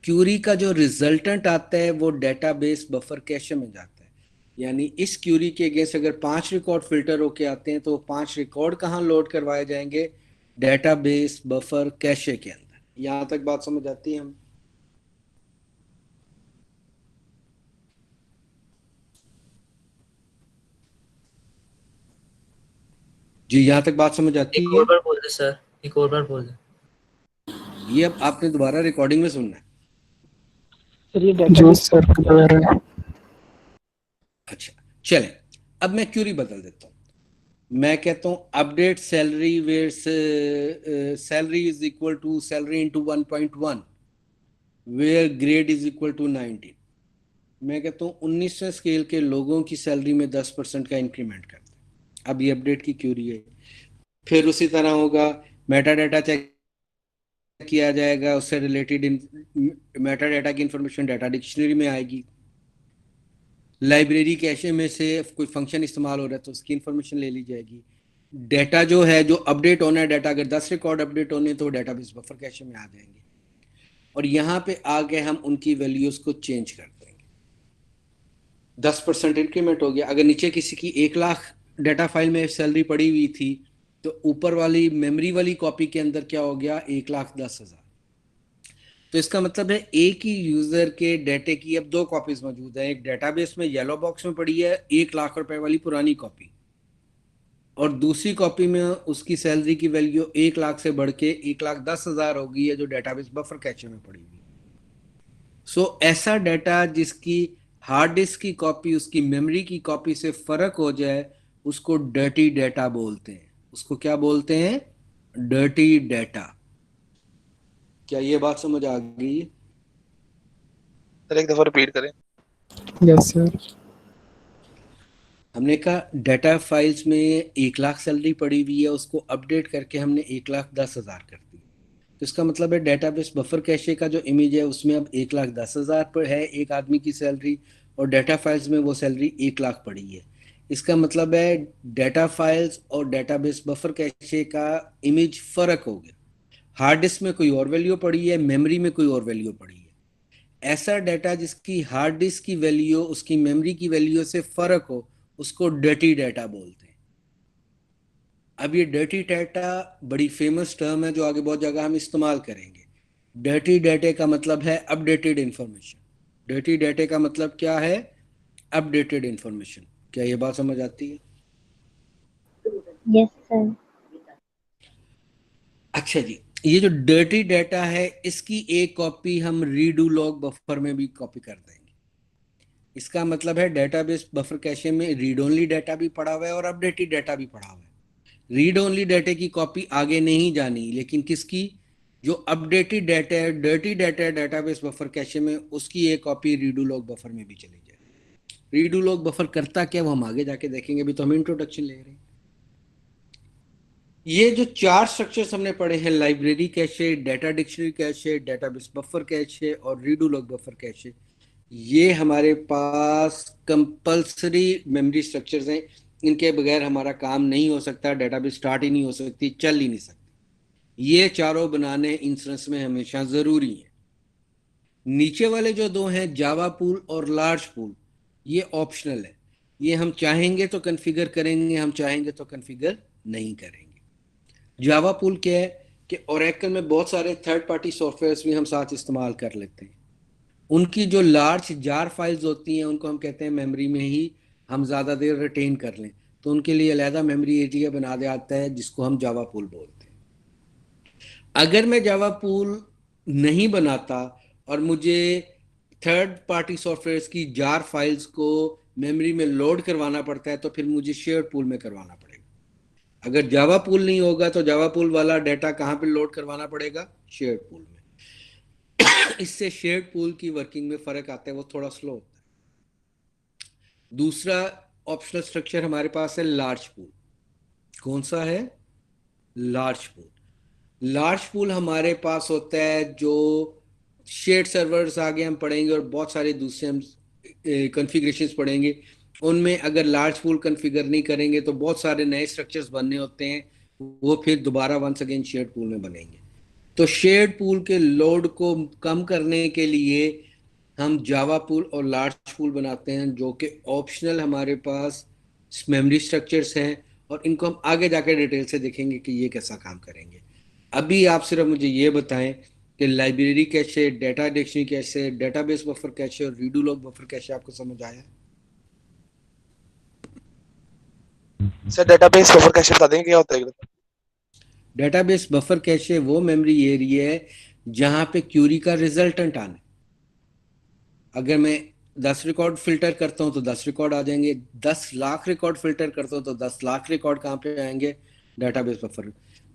क्यूरी का जो रिजल्टेंट आता है वो डेटाबेस बफर कैशे में जाता है। यानी इस क्यूरी के अगेंस्ट अगर 5 रिकॉर्ड फिल्टर होके आते हैं तो वो 5 रिकॉर्ड कहाँ लोड करवाए जाएंगे, डेटाबेस बफर कैशे के अंदर। यहां तक बात समझ आती है हम? जी यहां तक बात समझ आती है? एक और बार बोल दे सर, एक और बार बोल दे। ये अब आपने दोबारा रिकॉर्डिंग में सुनना है। सर ये जो सर है। अच्छा चलें, अब मैं क्यूरी बदल देता हूँ। मैं कहता हूँ update salary where salary is equal to salary into 1.1 where grade is equal to 19। मैं कहता हूँ 19वें स्केल के लोगों की सैलरी में 10% का इंक्रीमेंट करते हैं। अब ये अपडेट की क्यूरी है। फिर उसी तरह होगा, मेटा डाटा चेक किया जाएगा, उससे रिलेटेड मेटा डाटा की इंफॉर्मेशन डाटा डिक्शनरी में आएगी। लाइब्रेरी कैशे में से कोई फंक्शन इस्तेमाल हो रहा है तो उसकी इंफॉर्मेशन ले ली जाएगी। डाटा जो है जो अपडेट होना है, डाटा अगर 10 रिकॉर्ड अपडेट होने तो डेटाबेस बफर कैशे में आ जाएंगे, और यहाँ पे आगे हम उनकी वैल्यूज को चेंज कर देंगे। 10% इंक्रीमेंट हो गया। अगर नीचे किसी की 1 लाख डाटा फाइल में सैलरी पड़ी हुई थी तो ऊपर वाली मेमोरी वाली कॉपी के अंदर क्या हो गया, 1,10,000। तो इसका मतलब है एक ही यूजर के डाटे की अब 2 कॉपीज मौजूद है। एक डेटाबेस में येलो बॉक्स में पड़ी है 1 लाख रुपए वाली पुरानी कॉपी, और दूसरी कॉपी में उसकी सैलरी की वैल्यू 1 लाख से बढ़ के 1,10,000 हो गई है जो डेटाबेस बफर कैशे में पड़ी हुई। सो ऐसा डाटा जिसकी हार्ड डिस्क की कॉपी उसकी मेमोरी की कॉपी से फर्क हो जाए उसको डर्टी डाटा बोलते हैं। उसको क्या बोलते हैं, डर्टी डाटा। क्या ये बात समझ आ गई? सर एक दफा रिपीट करें। Yes sir. हमने कहा डाटा फाइल्स में 1 लाख सैलरी पड़ी हुई है, उसको अपडेट करके हमने 1,10,000 कर दी। तो इसका मतलब है डेटाबेस बफर कैशे का जो इमेज है उसमें अब 1,10,000 पर है एक आदमी की सैलरी, और डाटा फाइल्स में वो सैलरी 1 लाख पड़ी है। इसका मतलब है डाटा फाइल्स और डेटाबेस बफर कैशे का इमेज फर्क हो गया। हार्ड डिस्क में कोई और वैल्यू पड़ी है, मेमोरी में कोई और वैल्यू पड़ी है। ऐसा डाटा जिसकी हार्ड डिस्क की वैल्यू उसकी मेमोरी की वैल्यू से फर्क हो उसको डर्टी डाटा बोलते हैं। अब ये डर्टी डाटा बड़ी फेमस टर्म है जो आगे बहुत जगह हम इस्तेमाल करेंगे। डर्टी डाटे का मतलब है अपडेटेड इंफॉर्मेशन। डर्टी डाटे का मतलब क्या है, अपडेटेड इंफॉर्मेशन। क्या ये बात समझ आती है? Yes sir. अच्छा जी, ये जो डर्टी डाटा है इसकी एक कॉपी हम रीडू लॉग बफर में भी कॉपी कर देंगे। इसका मतलब है डेटाबेस बफर कैशे में रीड ओनली डाटा भी पड़ा हुआ है और अपडेटेड डाटा भी पड़ा हुआ है। रीड ओनली डाटा की कॉपी आगे नहीं जानी, लेकिन किसकी, जो अपडेटेड डाटा है, डर्टी डाटा है डेटाबेस बफर कैशे में, उसकी एक कॉपी रीडू लॉग बफर में भी चली जाए। रीडू लॉग बफर करता क्या, वो हम आगे जाके देखेंगे, अभी तो हम इंट्रोडक्शन ले रहे हैं। ये जो 4 स्ट्रक्चर्स हमने पढ़े हैं, library cache, data dictionary cache, database buffer cache और रीडू लॉग बफर कैशे, ये हमारे पास कंपल्सरी मेमोरी स्ट्रक्चर्स हैं। इनके बगैर हमारा काम नहीं हो सकता, डेटाबेस स्टार्ट ही नहीं हो सकती, चल ही नहीं सकती। ये चारों बनाने इंस्टेंस में हमेशा जरूरी है। नीचे वाले जो 2 हैं, जावा पूल और लार्ज पूल, ये ऑप्शनल है। ये हम चाहेंगे तो कॉन्फ़िगर करेंगे, हम चाहेंगे तो कॉन्फ़िगर नहीं करेंगे। जावा पूल क्या है कि ओरेकल में बहुत सारे थर्ड पार्टी सॉफ्टवेयर्स भी हम साथ इस्तेमाल कर लेते हैं। उनकी जो लार्ज जार फाइल्स होती हैं, उनको हम कहते हैं मेमोरी में ही हम ज़्यादा देर रिटेन कर लें, तो उनके लिए अलहदा मेमोरी एरिया बना दिया जाता है, जिसको हम जावा पूल बोलते हैं। अगर मैं जावा पूल नहीं बनाता और मुझे थर्ड पार्टी सॉफ्टवेयर्स की जार फाइल्स को मेमोरी में लोड करवाना पड़ता है, तो फिर मुझे शेयर्ड पूल में करवाना पड़ेगा। अगर जावा पूल नहीं होगा तो जावा पूल वाला डाटा कहाँ पे लोड करवाना पड़ेगा, शेयर्ड पूल में। इससे शेयर्ड पूल की वर्किंग में फर्क आता है, वो थोड़ा स्लो होता है। दूसरा ऑप्शनल स्ट्रक्चर हमारे पास है लार्ज पूल। कौन सा है, लार्ज पूल। लार्ज पूल हमारे पास होता है जो शेयर्ड सर्वर्स आगे हम पढ़ेंगे और बहुत सारे दूसरे हम कॉन्फ़िगरेशंस पढ़ेंगे। उनमें अगर लार्ज पूल कॉन्फ़िगर नहीं करेंगे तो बहुत सारे नए स्ट्रक्चर्स बनने होते हैं, वो फिर दोबारा वंस अगेन शेयर्ड पूल में बनेंगे। तो शेयर्ड पूल के लोड को कम करने के लिए हम जावा पूल और लार्ज पूल बनाते हैं, जो कि ऑप्शनल हमारे पास मेमोरी स्ट्रक्चर्स हैं, और इनको हम आगे जाकर डिटेल से देखेंगे कि ये कैसा काम करेंगे। अभी आप सिर्फ मुझे ये बताएं कि library cache, data dictionary cache, database buffer cache और रीडू लॉग बफर कैशे आपको समझ आया? सर डेटाबेस बफर कैशे बता देंगे क्या होता है? डेटाबेस बफर कैशे वो मेमोरी एरिया है जहां पे क्यूरी का रिजल्टेंट आना है। अगर मैं 10 रिकॉर्ड फिल्टर करता हूं तो 10 रिकॉर्ड आ जाएंगे, 10 लाख रिकॉर्ड फिल्टर करता हूं तो 10 लाख रिकॉर्ड कहां पे आएंगे, डेटाबेस बफर।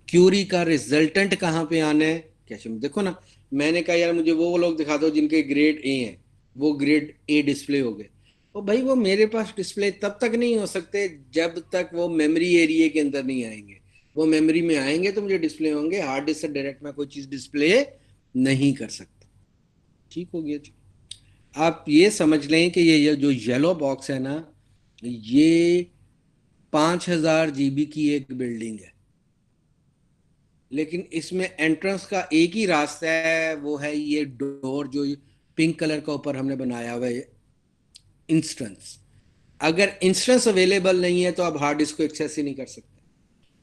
क्यूरी का रिजल्टेंट कहां पे आना है, कैशे में। देखो ना, मैंने कहा यार मुझे वो लोग दिखा दो जिनके ग्रेड ए हैं, वो ग्रेड ए डिस्प्ले हो गए। तो भाई वो मेरे पास डिस्प्ले तब तक नहीं हो सकते जब तक वो मेमोरी एरिया के अंदर नहीं आएंगे। वो मेमोरी में आएंगे तो मुझे डिस्प्ले होंगे, हार्ड डिस्क से डायरेक्ट मैं कोई चीज डिस्प्ले नहीं कर सकता। ठीक हो गया जी। आप ये समझ लें कि ये जो येलो बॉक्स है ना, ये 5000 GB की एक बिल्डिंग है, लेकिन इसमें एंट्रेंस का एक ही रास्ता है, वो है ये डोर जो पिंक कलर का ऊपर हमने बनाया हुआ है, इंस्टेंस। अगर इंस्टेंस अवेलेबल नहीं है तो आप हार्ड डिस्क को एक्सेस ही नहीं कर सकते।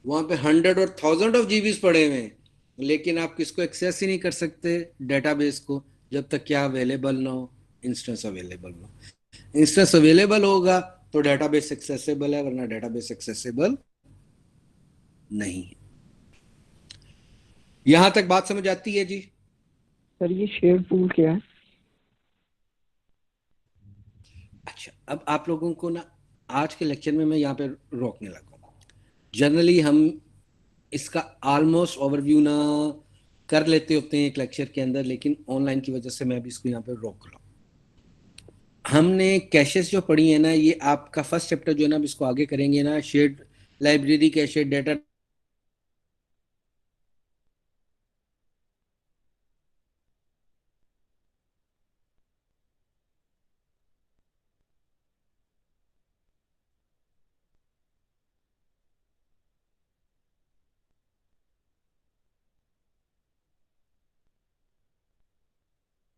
वहां पे 100 और 1000 ऑफ जीबीज पड़े हुए हैं, लेकिन आप किसको एक्सेस ही नहीं कर सकते, डेटाबेस को, जब तक क्या अवेलेबल ना हो, इंस्टेंस अवेलेबल ना हो। इंस्टेंस अवेलेबल होगा तो डेटाबेस एक्सेसिबल है, वरना डेटाबेस एक्सेसिबल नहीं है। यहां तक बात समझ आती है जी? सर ये शेयर पूल क्या है? अच्छा, अब आप लोगों को ना आज के लेक्चर में मैं यहाँ पे रोकने लगा। जनरली हम इसका ऑलमोस्ट ओवरव्यू ना कर लेते होते हैं एक लेक्चर के अंदर, लेकिन ऑनलाइन की वजह से मैं भी इसको यहाँ पे रोक रहा हूँ। हमने कैशेस जो पढ़ी है ना, ये आपका फर्स्ट चैप्टर जो है ना, इसको आगे करेंगे ना, shared library cache, data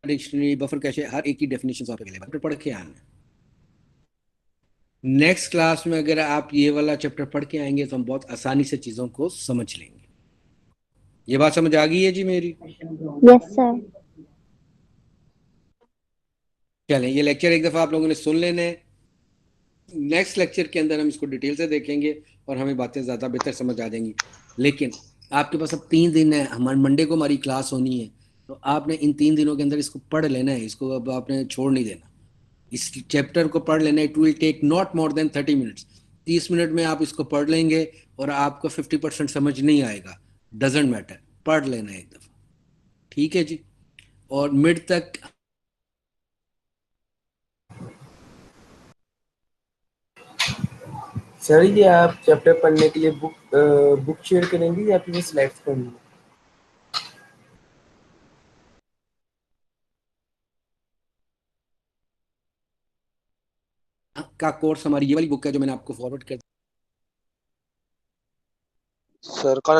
dictionary, buffer cache, हर एक की डेफिनेशन आप अवेलेबल पढ़ के आना। नेक्स्ट क्लास में अगर आप ये वाला चैप्टर पढ़ के आएंगे तो हम बहुत आसानी से चीजों को समझ लेंगे। ये बात समझ आ गई है जी मेरी? Yes sir. चलें, ये लेक्चर एक दफा आप लोगों ने सुन लेना है। नेक्स्ट लेक्चर के अंदर हम इसको डिटेल से देखेंगे और हमें बातें ज़्यादा बेहतर समझ आ जाएंगी। लेकिन आपके पास अब 3 दिन है, हमारे मंडे को हमारी क्लास होनी है, तो आपने इन 3 दिनों के अंदर इसको पढ़ लेना है। इसको अब आपने छोड़ नहीं देना, इस चैप्टर को पढ़ लेना है। It will take not more than 30 minutes. 30 minute में आप इसको पढ़ लेंगे और आपको 50% समझ नहीं आएगा, डजेंट मैटर, पढ़ लेना एक दफा, ठीक है जी। और मिड तक सर ये आप चैप्टर पढ़ने के लिए बुक शेयर करेंगे या फिर स्लाइड्स पढ़ेंगे? का कोर्स हमारी ये वाली बुक है जो मैंने आपको फॉरवर्ड कर सर का